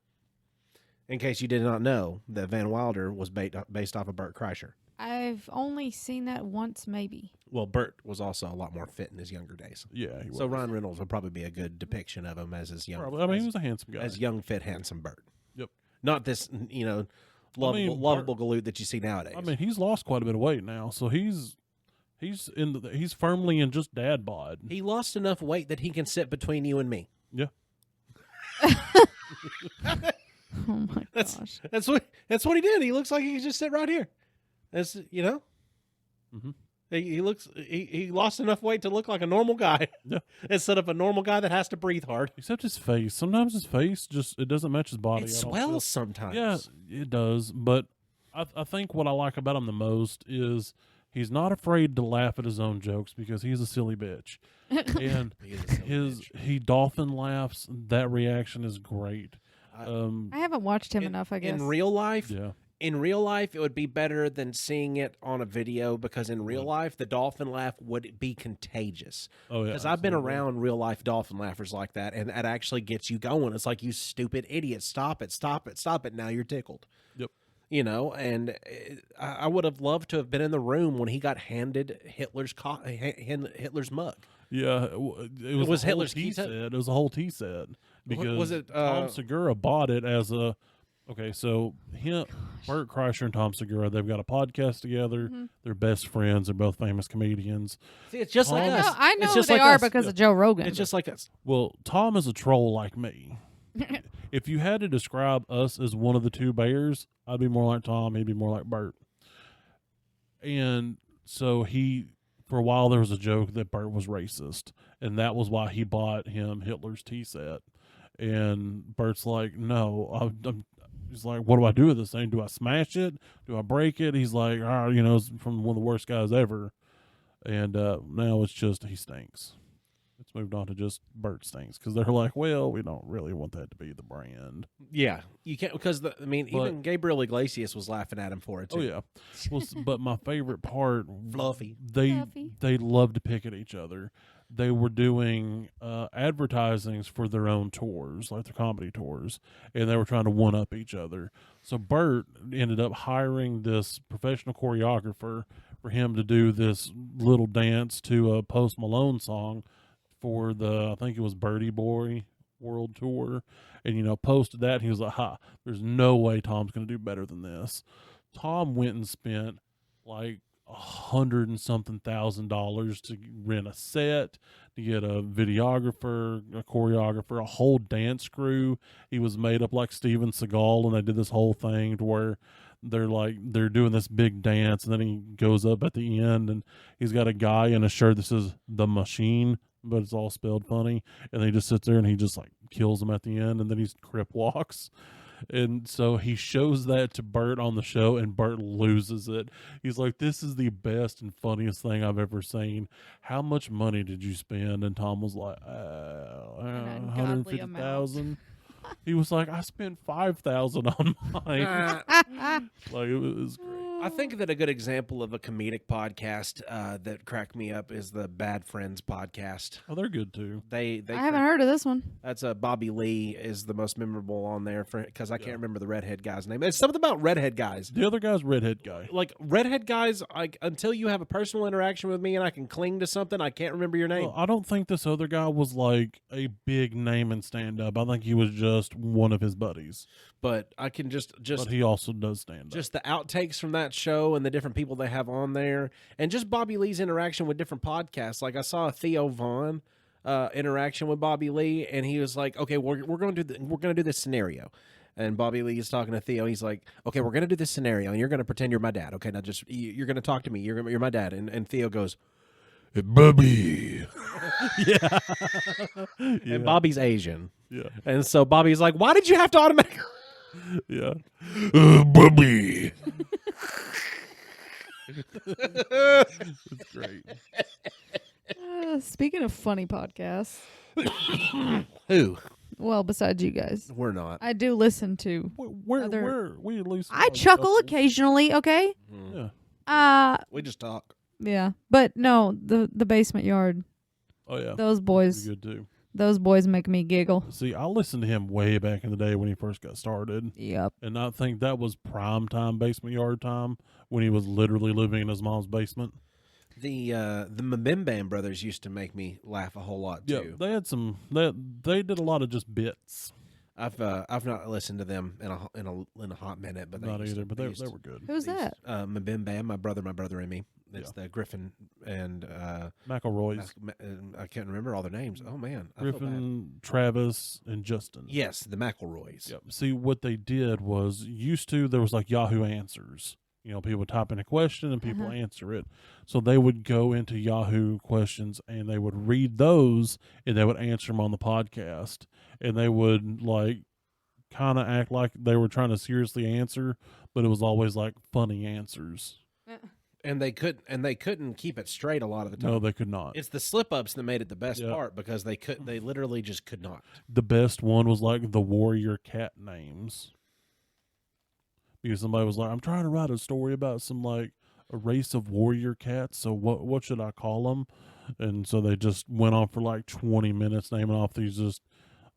In case you did not know that Van Wilder was based off of Bert Kreischer. I've only seen that once, maybe. Well, Bert was also a lot more fit in his younger days. Yeah, he was. So Ryan Reynolds would probably be a good depiction of him as his young. Probably. I mean, he was a handsome guy. As young, fit, handsome Bert. Yep. Not this, lovable galoot that you see nowadays. I mean, he's lost quite a bit of weight now, so he's firmly in just dad bod. He lost enough weight that he can sit between you and me. Yeah. Oh my gosh. That's what he did. He looks like he could just sit right here. That's Mm-hmm. He lost enough weight to look like a normal guy. Yeah. Instead of a normal guy that has to breathe hard. Except his face. Sometimes his face it doesn't match his body. It swells sometimes. Yeah, it does. But I think what I like about him the most is he's not afraid to laugh at his own jokes because he's a silly bitch. And he dolphin laughs. That reaction is great. I haven't watched him enough, I guess. In real life, yeah. In real life, it would be better than seeing it on a video because in real life, the dolphin laugh would be contagious. Oh, yeah. Because I've been around real life dolphin laughers like that, and that actually gets you going. It's like, you stupid idiot, stop it, stop it, stop it. Now you're tickled. Yep. And I would have loved to have been in the room when he got handed Hitler's mug. Yeah, it was Hitler's tea key set. It was a whole tea set because was it, Tom Segura bought it as a. Okay, so Bert Kreischer and Tom Segura, they've got a podcast together. Mm-hmm. They're best friends. They're both famous comedians. See, it's just like us. I know just they like are us. because of Joe Rogan. It's just like us. Well, Tom is a troll like me. If you had to describe us as one of the two bears, I'd be more like Tom. He'd be more like Bert. And so for a while, there was a joke that Bert was racist, and that was why he bought him Hitler's tea set. And Bert's like, no, he's like, what do I do with this thing? Do I smash it? Do I break it? He's like, it's from one of the worst guys ever. And now it's just he stinks. It's moved on to just Bert stinks because they're like, well, we don't really want that to be the brand. Yeah, you can't because even Gabriel Iglesias was laughing at him for it too. Oh yeah, well, but my favorite part, Fluffy. They love to pick at each other. They were doing advertisings for their own tours, like their comedy tours, and they were trying to one-up each other. So Bert ended up hiring this professional choreographer for him to do this little dance to a Post Malone song for I think it was Birdie Boy World Tour, and posted that. And he was like, there's no way Tom's going to do better than this. Tom went and spent like $100 and something thousand to rent a set, to get a videographer, a choreographer, a whole dance crew. He was made up like Steven Seagal, and they did this whole thing to where they're doing this big dance, and then he goes up at the end, and he's got a guy in a shirt that says The Machine, but it's all spelled funny, and he just sits there and he just like kills him at the end, and then he crip walks. And so he shows that to Bert on the show, and Bert loses it. He's like, this is the best and funniest thing I've ever seen. How much money did you spend? And Tom was like, $150,000. He was like, I spent $5,000 on mine. Like, it was great. I think that a good example of a comedic podcast that cracked me up is the Bad Friends podcast. Oh, they're good too. I haven't heard of this one. That's Bobby Lee is the most memorable on there because I can't remember the redhead guy's name. It's something about redhead guys. The other guy's redhead guy. Like redhead guys, until you have a personal interaction with me and I can cling to something, I can't remember your name. Well, I don't think this other guy was like a big name in stand-up. I think he was just one of his buddies. But I can just but he also does stand-up. Just the outtakes from that show and the different people they have on there, and just Bobby Lee's interaction with different podcasts. Like I saw a Theo Vaughn interaction with Bobby Lee, and he was like, "Okay, we're going to do this scenario." And Bobby Lee is talking to Theo. He's like, okay, we're going to do this scenario, and you're going to pretend you're my dad. Okay, now just, you're going to talk to me. You're my dad. And Theo goes, hey, Bobby. Yeah. And Bobby's Asian. Yeah. And so Bobby's like, why did you have to automatically? Yeah. Bobby. It's great. Speaking of funny podcasts, Who? well, besides you guys, We're not. I do listen to. Where we at least I chuckle occasionally. Okay. Yeah. We just talk. Yeah, but no, the basement yard. Oh yeah. Those boys. Pretty good too. Those boys make me giggle. See, I listened to him way back in the day when he first got started. Yep. And I think that was prime time basement yard time when he was literally living in his mom's basement. The Mbim brothers used to make me laugh a whole lot too. Yeah, they had some. They did a lot of just bits. I've not listened to them in a hot minute, but Not either, but they were good. Who's that? Mbim, my brother and me. It's the Griffin and McElroy's. I can't remember all their names. Oh man, I feel bad. Griffin, Travis, and Justin. Yes, the McElroys. Yep. See, what they did was used to there was like Yahoo Answers. You know, people would type in a question and people answer it. So they would go into Yahoo questions and they would read those and they would answer them on the podcast. And they would like kind of act like they were trying to seriously answer, but it was always like funny answers. And they couldn't keep it straight a lot of the time. No, they could not. It's the slip ups that made it the best part because they literally just could not. The best one was like the warrior cat names. Because somebody was like, I'm trying to write a story about some like a race of warrior cats. So what should I call them? And so they just went on for like 20 minutes naming off these just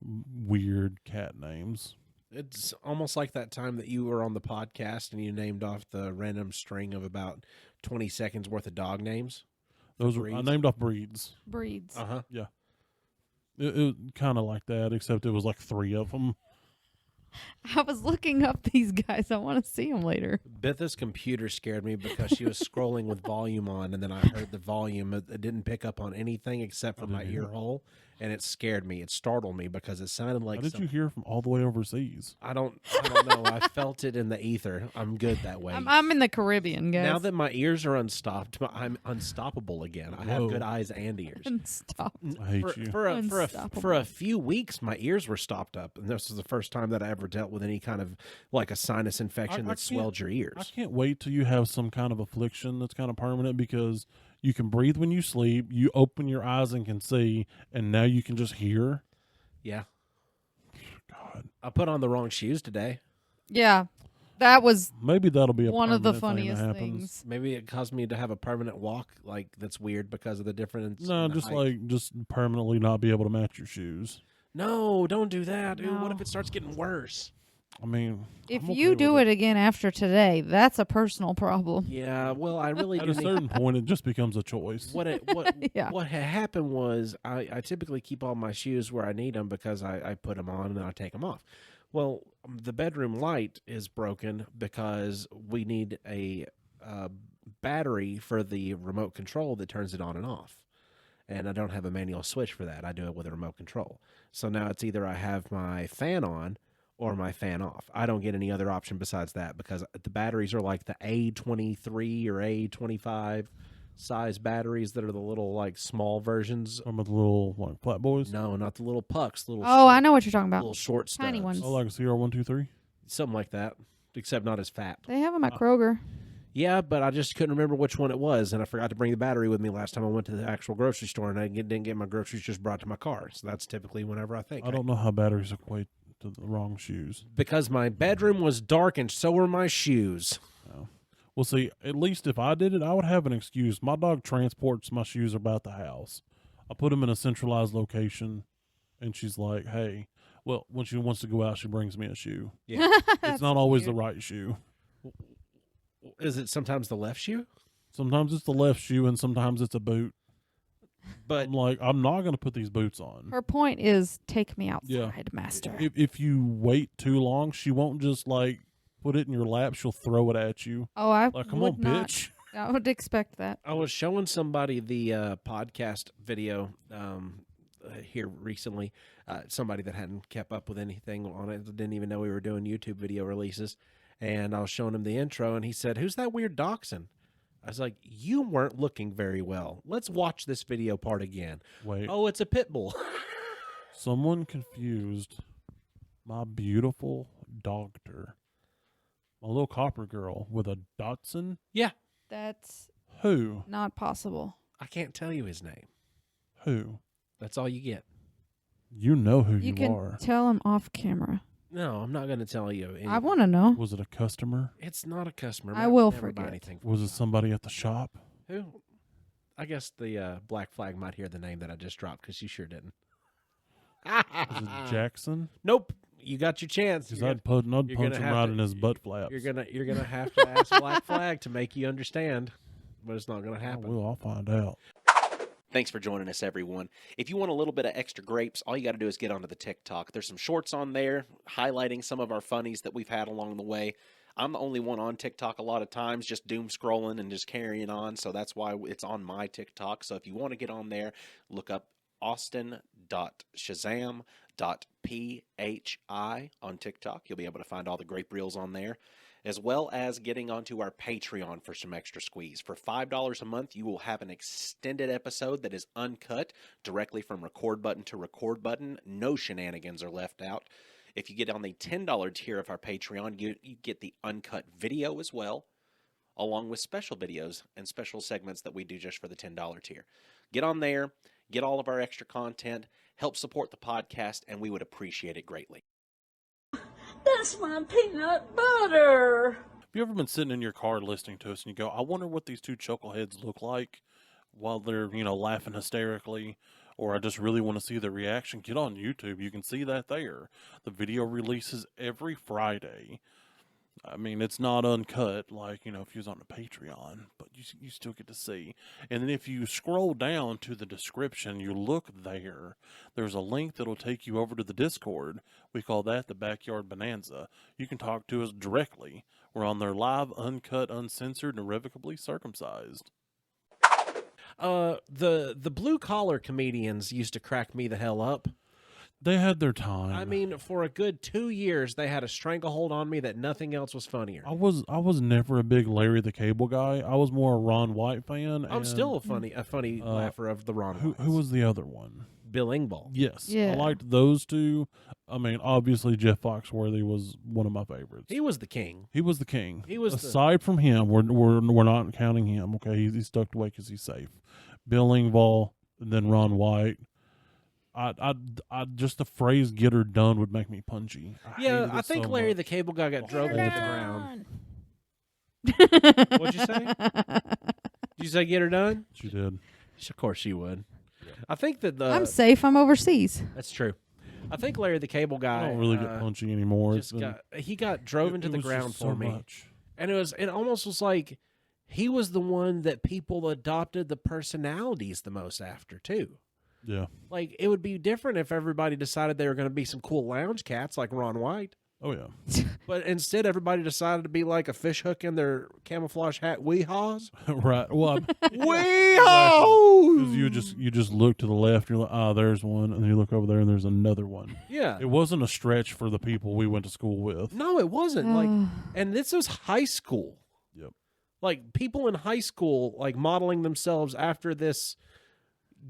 weird cat names. It's almost like that time that you were on the podcast and you named off the random string of about 20 seconds worth of dog names. Those were I named off breeds. Breeds. Uh-huh. Yeah. It kind of like that, except it was like 3 of them. I was looking up these guys. I want to see them later. Bitha's computer scared me because she was scrolling with volume on, and then I heard the volume. It didn't pick up on anything except for my ear hole, and it scared me. It startled me because it sounded like. How did you hear from all the way overseas? I don't know. I felt it in the ether. I'm good that way. I'm in the Caribbean, guys. Now that my ears are unstopped, I'm unstoppable again. I have good eyes and ears. Stop. I hate you. For a few weeks, my ears were stopped up, and this was the first time that I ever dealt with any kind of like a sinus infection that swelled your ears. I can't wait till you have some kind of affliction that's kind of permanent because you can breathe when you sleep, you open your eyes and can see, and now you can just hear. Yeah. God. I put on the wrong shoes today. Yeah. That was maybe that'll be one of the permanent funniest thing things. Maybe it caused me to have a permanent walk, like that's weird because of the difference. No, in the just height. like just permanently not be able to match your shoes. No, don't do that. No. Ooh, what if it starts getting worse? I mean, If I'm okay you do with it again after today, that's a personal problem. Yeah, well, I really at do a need. certain point, it just becomes a choice. What Yeah. what had happened was I typically keep all my shoes where I need them because I put them on and then I take them off. Well, the bedroom light is broken because we need a battery for the remote control that turns it on and off. And I don't have a manual switch for that. I do it with a remote control. So now it's either I have my fan on or my fan off. I don't get any other option besides that because the batteries are like the A23 or A25 size batteries that are the little like small versions. Some of the little like flat boys. No, not the little pucks. Oh, short, I know what you're talking about. Little short Tiny stubs. ones. Oh, like a CR123. Something like that, except not as fat. They have them at Kroger. Yeah, but I just couldn't remember which one it was, and I forgot to bring the battery with me last time I went to the actual grocery store, and I didn't get my groceries just brought to my car. So that's typically whenever I think. I don't know how batteries equate to the wrong shoes. Because my bedroom was dark and so were my shoes. Oh. Well, see, at least if I did it, I would have an excuse. My dog transports my shoes about the house. I put them in a centralized location, and she's like, hey, well, when she wants to go out, she brings me a shoe. Yeah. It's not always the right shoe. Is it sometimes the left shoe? Sometimes it's the left shoe, and sometimes it's a boot. But I'm like, I'm not going to put these boots on. Her point is, take me outside, Yeah. master. If you wait too long, she won't just like put it in your lap. She'll throw it at you. Oh, I Like, come would on, not. bitch. I would expect that. I was showing somebody the podcast video here recently, somebody that hadn't kept up with anything on it, didn't even know we were doing YouTube video releases, and I was showing him the intro, and he said, "Who's that weird dachshund?" I was like, "You weren't looking very well. Let's watch this video part again." Wait. Oh, it's a pit bull. Someone confused my beautiful doctor, my little copper girl, with a Dotson. Yeah. That's Who? not possible. I can't tell you his name. Who? That's all you get. You know who You you can are. tell him off camera. No, I'm not going to tell you. I want to know. Was it a customer? It's not a customer. I will Never buy forget. anything. Was it somebody at the shop? Who? I guess the Black Flag might hear the name that I just dropped because you sure didn't. Was it Jackson? Nope. You got your chance. Because I'd punch you're him gonna have right to- in his butt flaps. You're gonna have to ask Black Flag to make you understand, but it's not gonna happen. I'll find out. Thanks for joining us, everyone. If you want a little bit of extra grapes, all you got to do is get onto the TikTok. There's some shorts on there highlighting some of our funnies that we've had along the way. I'm the only one on TikTok a lot of times, just doom scrolling and just carrying on, so that's why it's on my TikTok. So if you want to get on there, look up austin.shazam.phi on TikTok. You'll be able to find all the grape reels on there, as well as getting onto our Patreon for some extra squeeze. For $5 a month, you will have an extended episode that is uncut directly from record button to record button. No shenanigans are left out. If you get on the $10 tier of our Patreon, you get the uncut video as well, along with special videos and special segments that we do just for the $10 tier. Get on there, get all of our extra content, help support the podcast, and we would appreciate it greatly. That's my peanut butter. Have you ever been sitting in your car listening to us and you go, I wonder what these two chuckleheads look like while they're, laughing hysterically, or I just really want to see the reaction? Get on YouTube. You can see that there. The video releases every Friday. I mean, it's not uncut like, if you was on the Patreon, but you still get to see. And then if you scroll down to the description, you look there, there's a link that'll take you over to the Discord. We call that the Backyard Bonanza. You can talk to us directly. We're on there live, uncut, uncensored, and irrevocably circumcised. The blue collar comedians used to crack me the hell up. They had their time. I mean, for a good 2 years, they had a stranglehold on me that nothing else was funnier. I was never a big Larry the Cable Guy. I was more a Ron White fan. I'm still a funny laugher of the Ron Whites. Who was the other one? Bill Engvall. Yes, Yeah. I liked those two. I mean, obviously Jeff Foxworthy was one of my favorites. He was the king. He was the king. He was aside from him. We're not counting him. Okay, he's tucked away because he's safe. Bill Engvall, and then Ron White. I just the phrase "get her done" would make me punchy. I think so Larry much. the Cable Guy got drove into the ground. What'd you say? Did you say get her done? She did. Of course she would. I think that I'm safe. I'm overseas. That's true. I think Larry the Cable Guy I don't really get punchy anymore. He got drove into the was ground just for so me. much. And it almost was like he was the one that people adopted the personalities the most after too. Yeah. Like it would be different if everybody decided they were going to be some cool lounge cats like Ron White. Oh yeah. But instead everybody decided to be like a fish hook in their camouflage hat weehaws. Right. Well, Weehaws! you just look to the left. You're like, there's one, and then you look over there, and there's another one. Yeah. It wasn't a stretch for the people we went to school with. No, it wasn't. Like, and this was high school. Yep. Like people in high school, like modeling themselves after this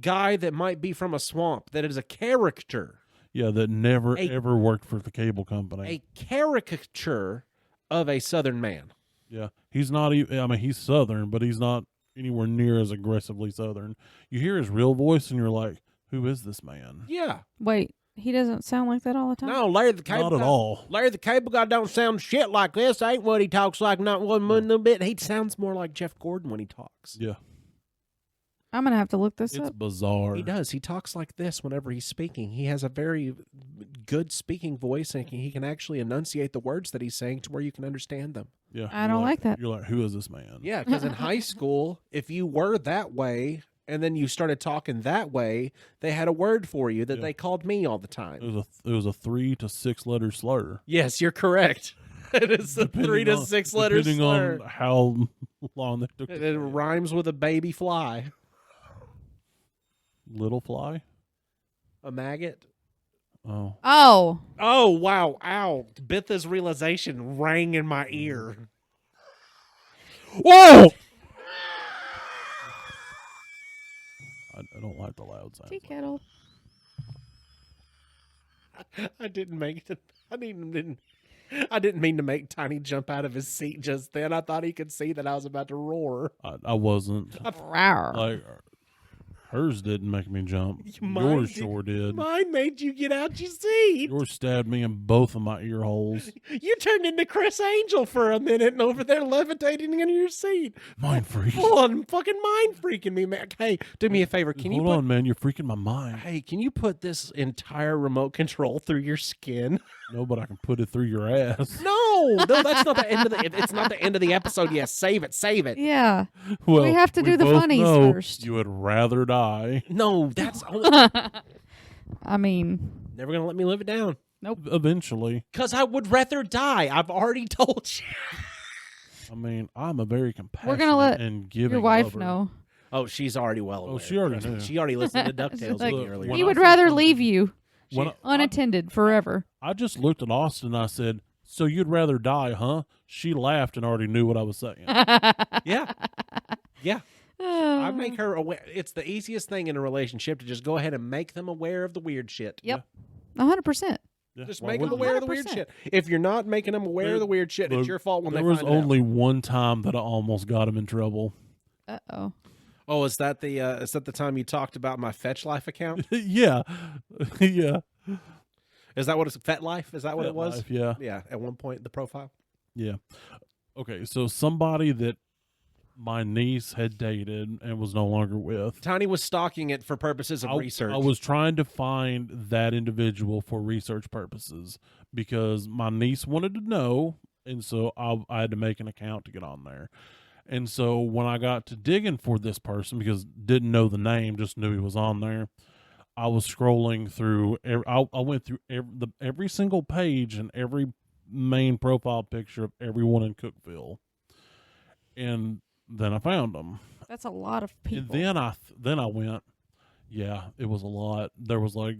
guy that might be from a swamp, that is a character. Yeah, that never ever worked for the cable company. A caricature of a Southern man. Yeah, he's not even. I mean, he's Southern, but he's not anywhere near as aggressively Southern. You hear his real voice, and you're like, "Who is this man?" Yeah. Wait, he doesn't sound like that all the time? No, Larry the Cable Not at Guy. all. Larry the Cable Guy don't sound shit like this. Ain't what he talks like. Not one little bit. He sounds more like Jeff Gordon when he talks. Yeah, I'm going to have to look this it's up. bizarre. He does. He talks like this whenever he's speaking. He has a very good speaking voice, and he can actually enunciate the words that he's saying to where you can understand them. Yeah, I you're don't like that. You're like, who is this man? Yeah, because in high school, if you were that way and then you started talking that way, they had a word for you that Yeah. they called me all the time. It was a 3 to 6 letter slur. Yes, you're correct. It is a 3 to 6 letter depending slur. on how long they took. It rhymes with a baby fly. Little fly. A maggot? Oh. Oh. Oh, wow. Ow. Bitha's realization rang in my ear. Whoa! I don't like the loud sounds. Tea kettle. I didn't make it. I didn't mean to make Tiny jump out of his seat just then. I thought he could see that I was about to roar. I wasn't. Rawr. Like, hers didn't make me jump. Mine Yours did- sure did. Mine made you get out your seat. Yours stabbed me in both of my ear holes. You turned into Chris Angel for a minute and over there levitating in your seat. Mind freak. Full on fucking mind freaking me, man. Hey, do me a favor. Can you Hold put, on, man. You're freaking my mind. Hey, can you put this entire remote control through your skin? No, but I can put it through your ass. No, that's not the end of the. It's not the end of the episode. Yes, save it. Yeah. Well, We have to do the both funnies know first. You would rather die. No, that's only, I mean, never gonna let me live it down. Eventually. Cause I would rather die. I've already told you. I mean, I'm a very compassionate we're gonna let and giving your wife lover. know. Oh, she's already well aware. Oh, she already knew. She already listened to DuckTales Like, with me earlier. when He I would said rather something- leave you When unattended forever. I just looked at Austin and I said, "So you'd rather die, huh?" She laughed and already knew what I was saying. Yeah. Yeah. I make her aware. It's the easiest thing in a relationship to just go ahead and make them aware of the weird shit. Yep. 100%. Yeah, Just why make them wouldn't you? aware of the weird 100%. shit. If you're not making them aware of the weird shit, Look, it's your fault when there they was find it only one time that I almost got him in trouble. Uh-oh. out. Oh, is that the time you talked about my Fetch Life account? Yeah. Yeah. Is that what it's Fet Life? Is that what it was? Life, yeah. Yeah. At one point, the profile. Yeah. Okay, so somebody that my niece had dated and was no longer with. Tiny was stalking it for purposes of research. I was trying to find that individual for research purposes because my niece wanted to know, and so I had to make an account to get on there. And so when I got to digging for this person, because didn't know the name, just knew he was on there, I was scrolling through. I went through every single page and every main profile picture of everyone in Cookville, and then I found them. That's a lot of people. And then I went, yeah, it was a lot. There was like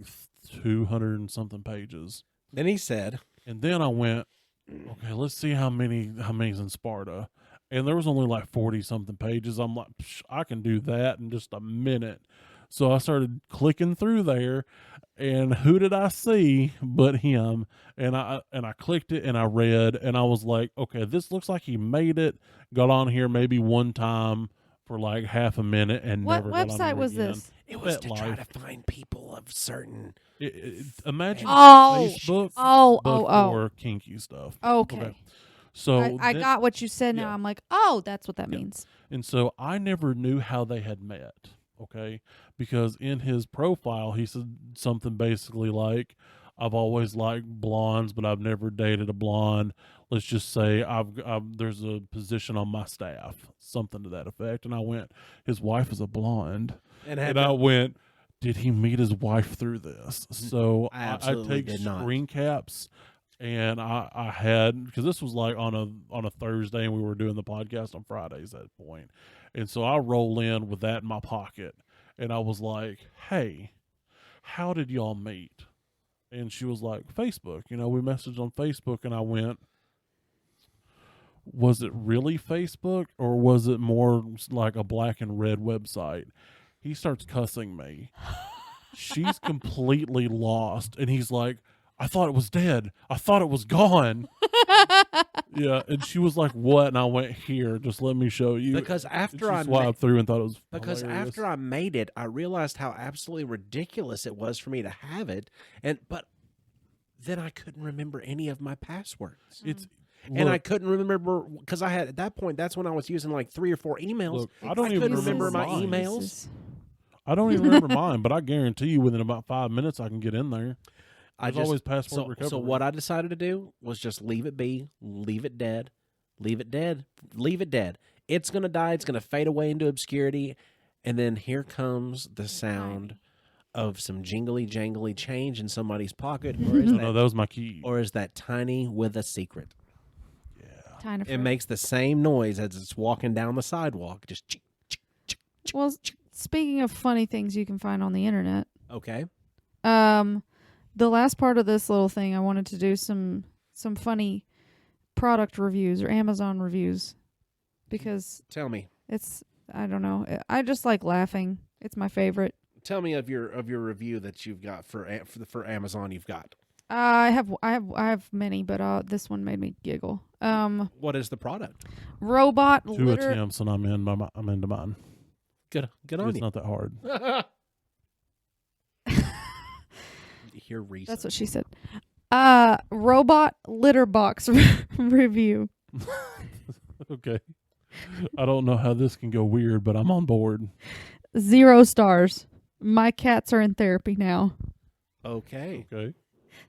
200 and something pages. Then he said, And then I went, okay, let's see how many's in Sparta. And there was only like 40 something pages. I'm like, I can do that in just a minute. So I started clicking through there, and who did I see but him? And I clicked it and I read, and I was like, okay, this looks like he made it. Got on here maybe one time for like half a minute and What never got on website here was again. this? it was to try FetLife. to find people of certain. Imagine Oh. Facebook, Oh, but oh, oh. for kinky stuff. Okay. So I then- got what you said now. yeah. I'm like, oh, that's what that Yeah. means. And so I never knew how they had met, okay? Because in his profile, he said something basically like, I've always liked blondes, but I've never dated a blonde. Let's just say there's a position on my staff, something to that effect. And I went, his wife is a blonde. And I went, did he meet his wife through this? So I I absolutely take did not. screen caps. And I had, because this was like on a Thursday, and we were doing the podcast on Fridays at that point. And so I roll in with that in my pocket, and I was like, hey, how did y'all meet? And she was like, Facebook. You know, we messaged on Facebook, and I went, was it really Facebook, or was it more like a black and red website? He starts cussing me. She's completely lost, and he's like, I thought it was dead. I thought it was gone. Yeah, and she was like, what? And I went, here, just let me show you. Because And after she I swiped through and thought it was Because hilarious. after I made it, I realized how absolutely ridiculous it was for me to have it, but then I couldn't remember any of my passwords, It's and I look, couldn't remember because I had at that point. That's when I was using like 3 or 4 emails. Look, I don't I even couldn't remember my mine. emails. I don't even remember mine, but I guarantee you within about 5 minutes I can get in there. There's always password recovery. So what I decided to do was just leave it be, leave it dead, leave it dead, leave it dead. It's gonna die. It's gonna fade away into obscurity, and then here comes the sound of some jingly jangly change in somebody's pocket, or is No, that was my key. or is that Tiny with a secret? Kind of. It makes the same noise as it's walking down the sidewalk. Just Well, speaking of funny things you can find on the internet, okay. The last part of this little thing, I wanted to do some funny product reviews or Amazon reviews because Tell me. I don't know. I just like laughing. It's my favorite. Tell me of your review that you've got for Amazon. You've got. I have many, but this one made me giggle. What is the product? Robot 2 litter. attempts and I'm into mine. Good on It's you. not that hard. Hear reason. That's what she said. Robot litter box review. Okay. I don't know how this can go weird, but I'm on board. 0 stars. My cats are in therapy now. Okay. Okay.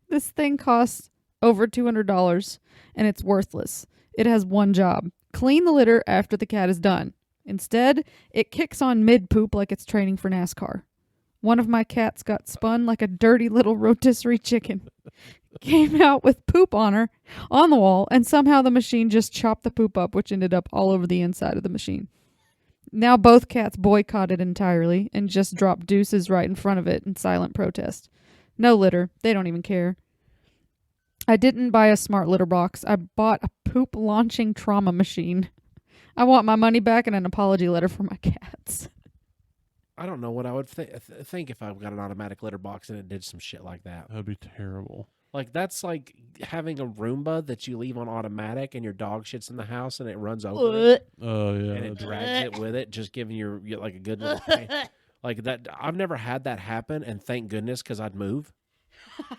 This thing costs over $200 and it's worthless. It has one job: clean the litter after the cat is done. Instead, it kicks on mid-poop like it's training for NASCAR. One of my cats got spun like a dirty little rotisserie chicken. Came out with poop on her on the wall, and somehow the machine just chopped the poop up, which ended up all over the inside of the machine. Now both cats boycott it entirely and just drop deuces right in front of it in silent protest. No litter. They don't even care. I didn't buy a smart litter box. I bought a poop launching trauma machine. I want my money back and an apology letter for my cats. I don't know what I would think if I got an automatic litter box and it did some shit like that. That'd be terrible. Like, that's like having a Roomba that you leave on automatic and your dog shits in the house and it runs over it Oh, yeah. and it drags it with it, just giving you like a good little pain. Like that. I've never had that happen, and thank goodness, because I'd move.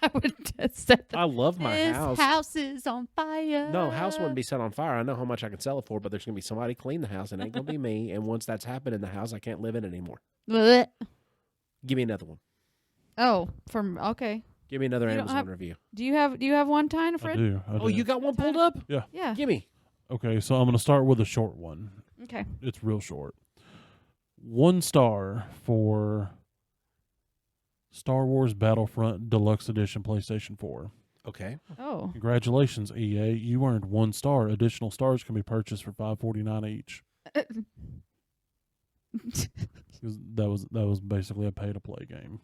I would just set I love my house. This house is on fire. No, house wouldn't be set on fire. I know how much I can sell it for, but there's going to be somebody clean the house, and it ain't going to be me. And once that's happened in the house, I can't live in it anymore. Blech. Give me another one. Oh, okay. Give me another You don't Amazon have- review. Do you have one, Tyne, I Fred? do. Oh, you got one pulled up? Yeah. Give me. Okay, so I'm going to start with a short one. Okay. It's real short. 1 star for Star Wars Battlefront Deluxe Edition PlayStation 4. Okay. Oh. Congratulations, EA. You earned 1 star. Additional stars can be purchased for $5.49 each. 'Cause that was basically a pay-to-play game.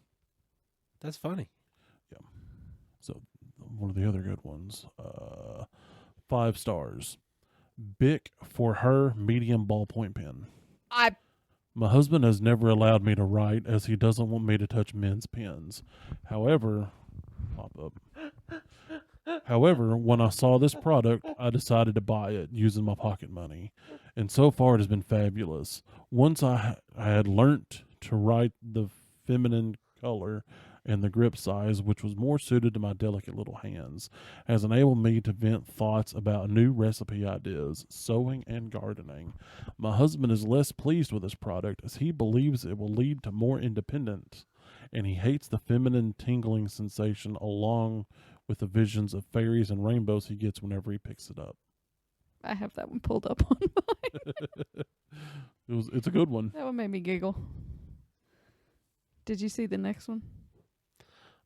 That's funny. So one of the other good ones, 5 stars. Bic for her medium ballpoint pen. My husband has never allowed me to write as he doesn't want me to touch men's pens. However, when I saw this product, I decided to buy it using my pocket money. And so far it has been fabulous. Once I had learnt to write the feminine color and the grip size, which was more suited to my delicate little hands, has enabled me to vent thoughts about new recipe ideas, sewing, and gardening. My husband is less pleased with this product as he believes it will lead to more independence, and he hates the feminine tingling sensation along with the visions of fairies and rainbows he gets whenever he picks it up. I have that one pulled up on mine. It's a good one. That one made me giggle. Did you see the next one?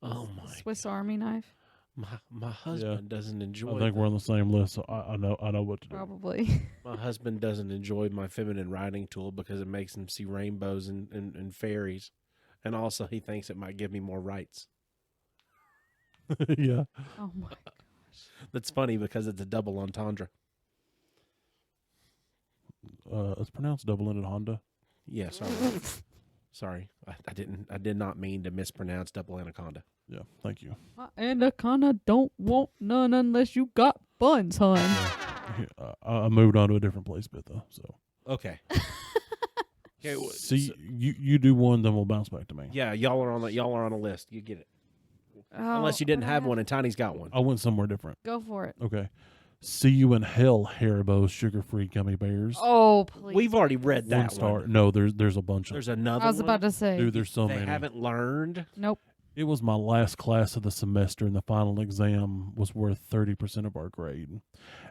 Oh my! Swiss Army knife. My husband doesn't enjoy. I think we're on the same list, so I know what to do. Probably. My husband doesn't enjoy my feminine writing tool because it makes him see rainbows and fairies, and also he thinks it might give me more rights. Yeah. Oh my. That's funny because it's a double entendre. It's pronounced double-ended Honda. Yeah, sorry. Sorry. I did not mean to mispronounce double anaconda. Yeah, thank you. My anaconda don't want none unless you got buns, hon. I moved on to a different place, Bitha. So Okay. Okay. see, you do one, then we'll bounce back to me. Yeah, y'all are on a list. You get it. Unless you didn't have one and Tiny's got one. I went somewhere different. Go for it. Okay. See you in hell, Haribo's sugar-free gummy bears. Oh, please. We've already read that 1 star. one. No, there's a bunch of There's them. another I was one. about to say. Dude, there's so They many. haven't learned. Nope. It was my last class of the semester, and the final exam was worth 30% of our grade.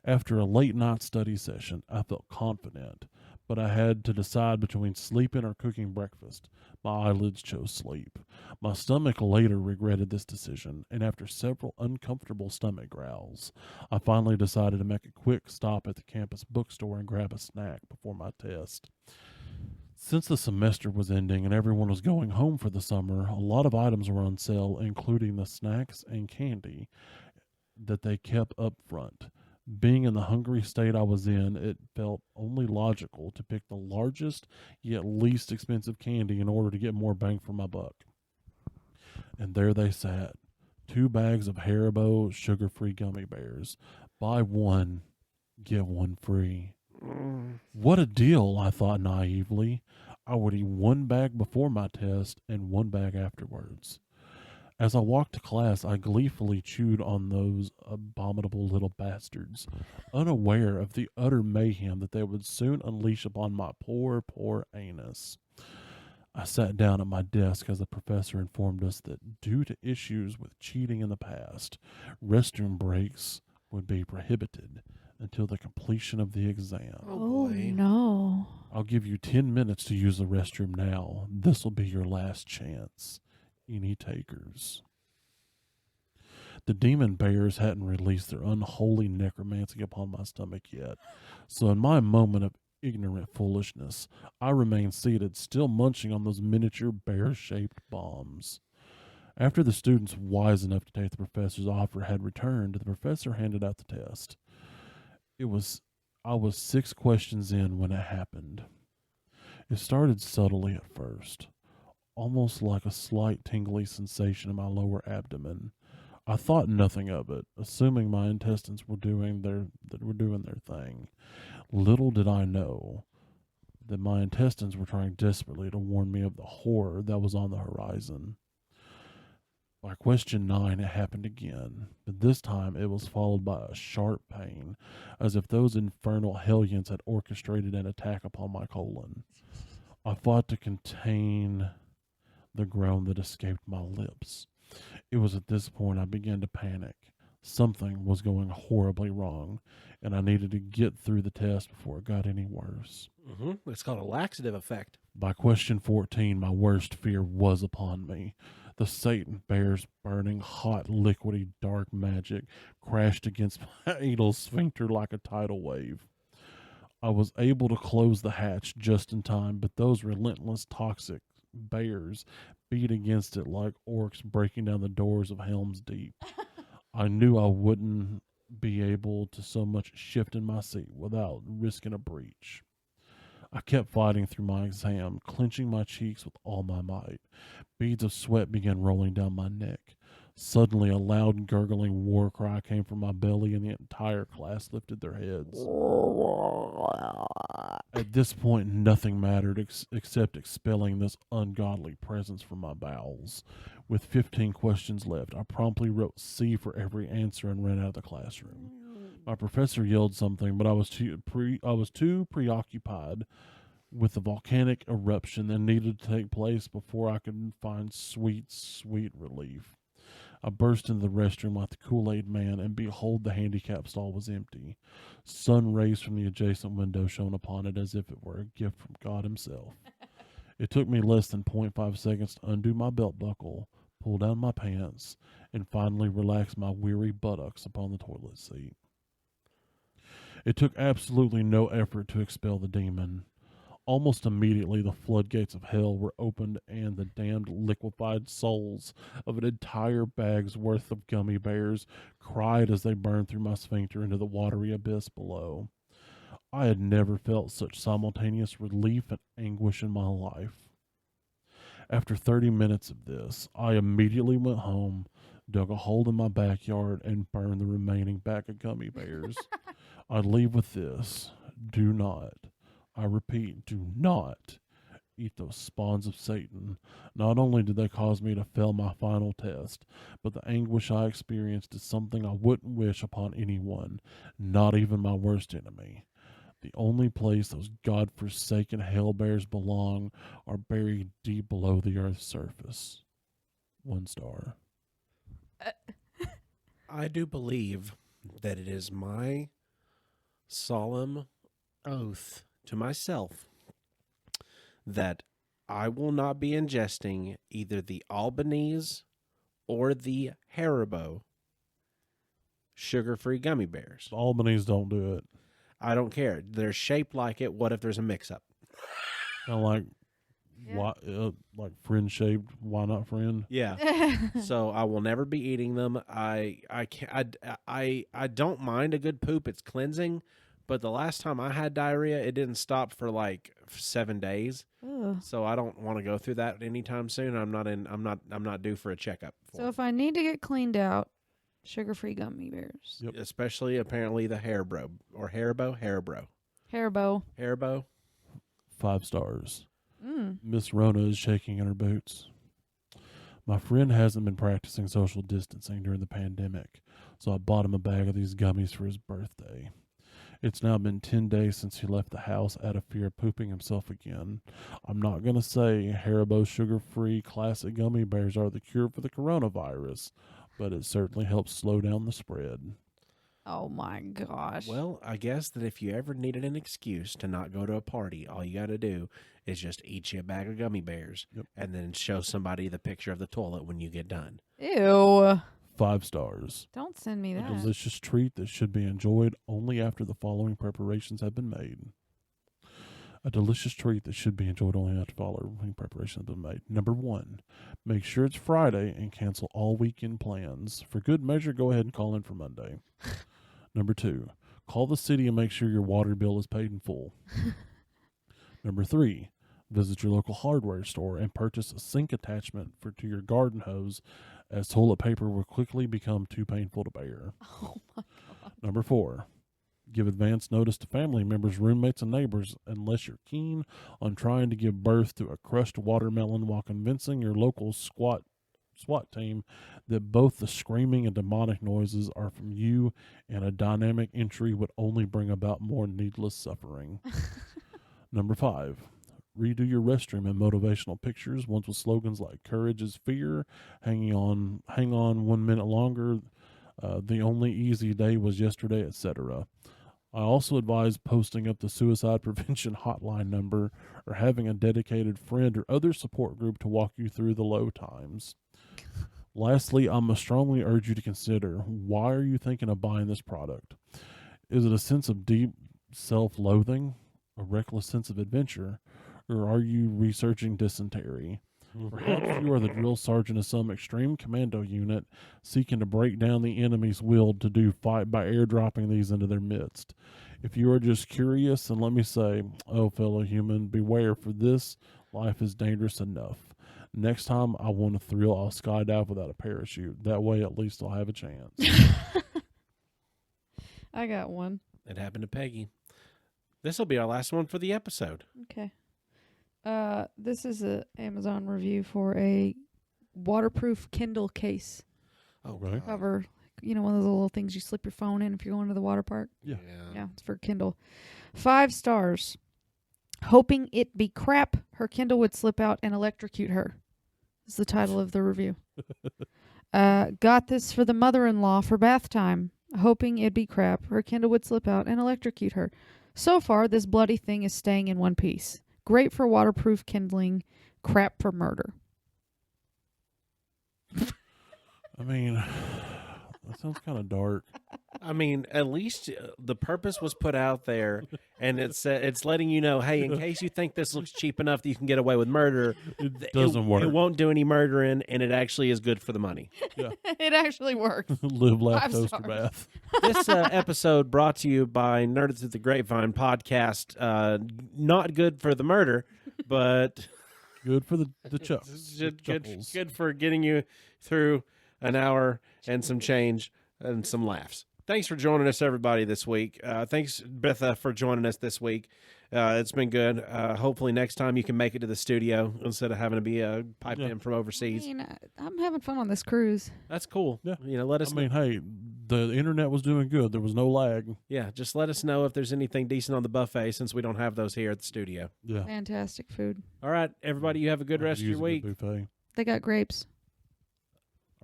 After a late night study session, I felt confident, but I had to decide between sleeping or cooking breakfast. My eyelids chose sleep. My stomach later regretted this decision, and after several uncomfortable stomach growls, I finally decided to make a quick stop at the campus bookstore and grab a snack before my test. Since the semester was ending and everyone was going home for the summer, a lot of items were on sale, including the snacks and candy that they kept up front. Being in the hungry state I was in, it felt only logical to pick the largest yet least expensive candy in order to get more bang for my buck. And there they sat, 2 bags of Haribo sugar-free gummy bears. Buy one, get one free. What a deal, I thought naively. I would eat 1 bag before my test and 1 bag afterwards. As I walked to class, I gleefully chewed on those abominable little bastards, unaware of the utter mayhem that they would soon unleash upon my poor, poor anus. I sat down at my desk as the professor informed us that due to issues with cheating in the past, restroom breaks would be prohibited until the completion of the exam. Oh, no. I'll give you 10 minutes to use the restroom now. This will be your last chance. Any takers? The demon bears hadn't released their unholy necromancy upon my stomach yet, so in my moment of ignorant foolishness, I remained seated, still munching on those miniature bear-shaped bombs. After the students wise enough to take the professor's offer had returned, the professor handed out the test. I was 6 questions in when it happened. It started subtly at first, almost like a slight tingly sensation in my lower abdomen. I thought nothing of it, assuming my intestines were doing their thing. Little did I know that my intestines were trying desperately to warn me of the horror that was on the horizon. By question 9, it happened again, but this time it was followed by a sharp pain, as if those infernal hellions had orchestrated an attack upon my colon. I fought to contain the groan that escaped my lips. It was at this point I began to panic. Something was going horribly wrong, and I needed to get through the test before it got any worse. It's called a laxative effect. By question 14, my worst fear was upon me. The Satan bear's burning, hot, liquidy, dark magic crashed against my anal sphincter like a tidal wave. I was able to close the hatch just in time, but those relentless, toxic bears beat against it like orcs breaking down the doors of Helm's Deep. I knew I wouldn't be able to so much shift in my seat without risking a breach. I kept fighting through my exam, clenching my cheeks with all my might. Beads of sweat began rolling down my neck. Suddenly, a loud, gurgling war cry came from my belly, and the entire class lifted their heads. At this point, nothing mattered except expelling this ungodly presence from my bowels. With 15 questions left, I promptly wrote C for every answer and ran out of the classroom. My professor yelled something, but I was too preoccupied with the volcanic eruption that needed to take place before I could find sweet, sweet relief. I burst into the restroom like the Kool-Aid Man, and behold, the handicap stall was empty. Sun rays from the adjacent window shone upon it as if it were a gift from God himself. It took me less than 0.5 seconds to undo my belt buckle, pull down my pants, and finally relax my weary buttocks upon the toilet seat. It took absolutely no effort to expel the demon. Almost immediately, the floodgates of hell were opened, and the damned liquefied souls of an entire bag's worth of gummy bears cried as they burned through my sphincter into the watery abyss below. I had never felt such simultaneous relief and anguish in my life. After 30 minutes of this, I immediately went home, dug a hole in my backyard, and burned the remaining bag of gummy bears. I leave with this: do not, I repeat, do not eat those spawns of Satan. Not only did they cause me to fail my final test, but the anguish I experienced is something I wouldn't wish upon anyone, not even my worst enemy. The only place those God-forsaken hell bears belong are buried deep below the earth's surface. 1 star. I do believe that it is my solemn oath to myself that I will not be ingesting either the Albanese or the Haribo sugar-free gummy bears. Albanese don't do it. I don't care. They're shaped like it. What if there's a mix-up? Kind of like, Yeah. like friend shaped. Why not friend? Yeah. So I will never be eating them. I can't. I don't mind a good poop. It's cleansing, but the last time I had diarrhea, it didn't stop for like 7 days. Ugh. So I don't want to go through that anytime soon. I'm not due for a checkup. So if I need to get cleaned out, sugar-free gummy bears. Yep. Especially apparently the Haribo or Haribo. Haribo. 5 stars. Mm. Miss Rona is shaking in her boots. My friend hasn't been practicing social distancing during the pandemic, so I bought him a bag of these gummies for his birthday. It's now been 10 days since he left the house out of fear of pooping himself again. I'm not going to say Haribo sugar-free classic gummy bears are the cure for the coronavirus, but it certainly helps slow down the spread. Oh my gosh. Well, I guess that if you ever needed an excuse to not go to a party, all you got to do is just eat you a bag of gummy bears and then show somebody the picture of the toilet when you get done. Ew. 5 stars. Don't send me A that. delicious treat that should be enjoyed only after the following preparations have been made. A delicious treat that should be enjoyed only after the following preparations have been made. Number 1, make sure it's Friday and cancel all weekend plans. For good measure, go ahead and call in for Monday. Number 2, call the city and make sure your water bill is paid in full. Number 3, visit your local hardware store and purchase a sink attachment to your garden hose, as toilet paper will quickly become too painful to bear. Oh my God. Number 4, give advance notice to family members, roommates, and neighbors unless you're keen on trying to give birth to a crushed watermelon while convincing your local SWAT team that both the screaming and demonic noises are from you and a dynamic entry would only bring about more needless suffering. Number 5, redo your restroom and motivational pictures, ones with slogans like "Courage is fear," hang on 1 minute longer, the only easy day was yesterday, etc. I also advise posting up the suicide prevention hotline number or having a dedicated friend or other support group to walk you through the low times. Lastly, I must strongly urge you to consider, why are you thinking of buying this product? Is it a sense of deep self-loathing, a reckless sense of adventure, or are you researching dysentery? Perhaps you are the drill sergeant of some extreme commando unit seeking to break down the enemy's will to do fight by airdropping these into their midst. If you are just curious, then let me say, oh, fellow human, beware, for this life is dangerous enough. Next time I want a thrill, I'll skydive without a parachute. That way, at least I'll have a chance. I got one. It happened to Peggy. This will be our last one for the episode. Okay. This is a Amazon review for a waterproof Kindle case Oh, Okay. God. cover. You know, one of those little things you slip your phone in if you're going to the water park. Yeah. Yeah, it's for Kindle. 5 stars. Hoping it be crap, her Kindle would slip out and electrocute her. Is the title of the review. Got this for the mother-in-law for bath time. Hoping it'd be crap, her Kindle would slip out and electrocute her. So far, this bloody thing is staying in one piece. Great for waterproof kindling, crap for murder. I mean, that sounds kind of dark. I mean, at least the purpose was put out there, and it's letting you know, hey, in case you think this looks cheap enough that you can get away with murder, It doesn't work. It won't do any murdering, and it actually is good for the money. It actually works. Live, laugh, 5 toaster stars. bath. This episode brought to you by Nerded Through the Grapevine podcast. Not good for the murder, but Good for the chucks. good for getting you through an hour and some change and some laughs. Thanks for joining us, everybody, this week. Thanks, Bitha, for joining us this week. It's been good. Hopefully next time you can make it to the studio instead of having to be piped in from overseas. I mean, I'm having fun on this cruise. That's cool. Yeah. You know, let us I mean, hey, the internet was doing good. There was no lag. yeah, just let us know if there's anything decent on the buffet since we don't have those here at the studio. Yeah. Fantastic food. All right, everybody, you have a good rest of your week. Buffet. They got grapes.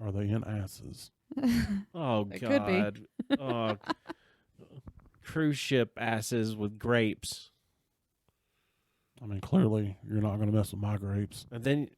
Are they in asses? Oh, It could be. God. Oh, cruise ship asses with grapes. I mean, clearly you're not going to mess with my grapes. And then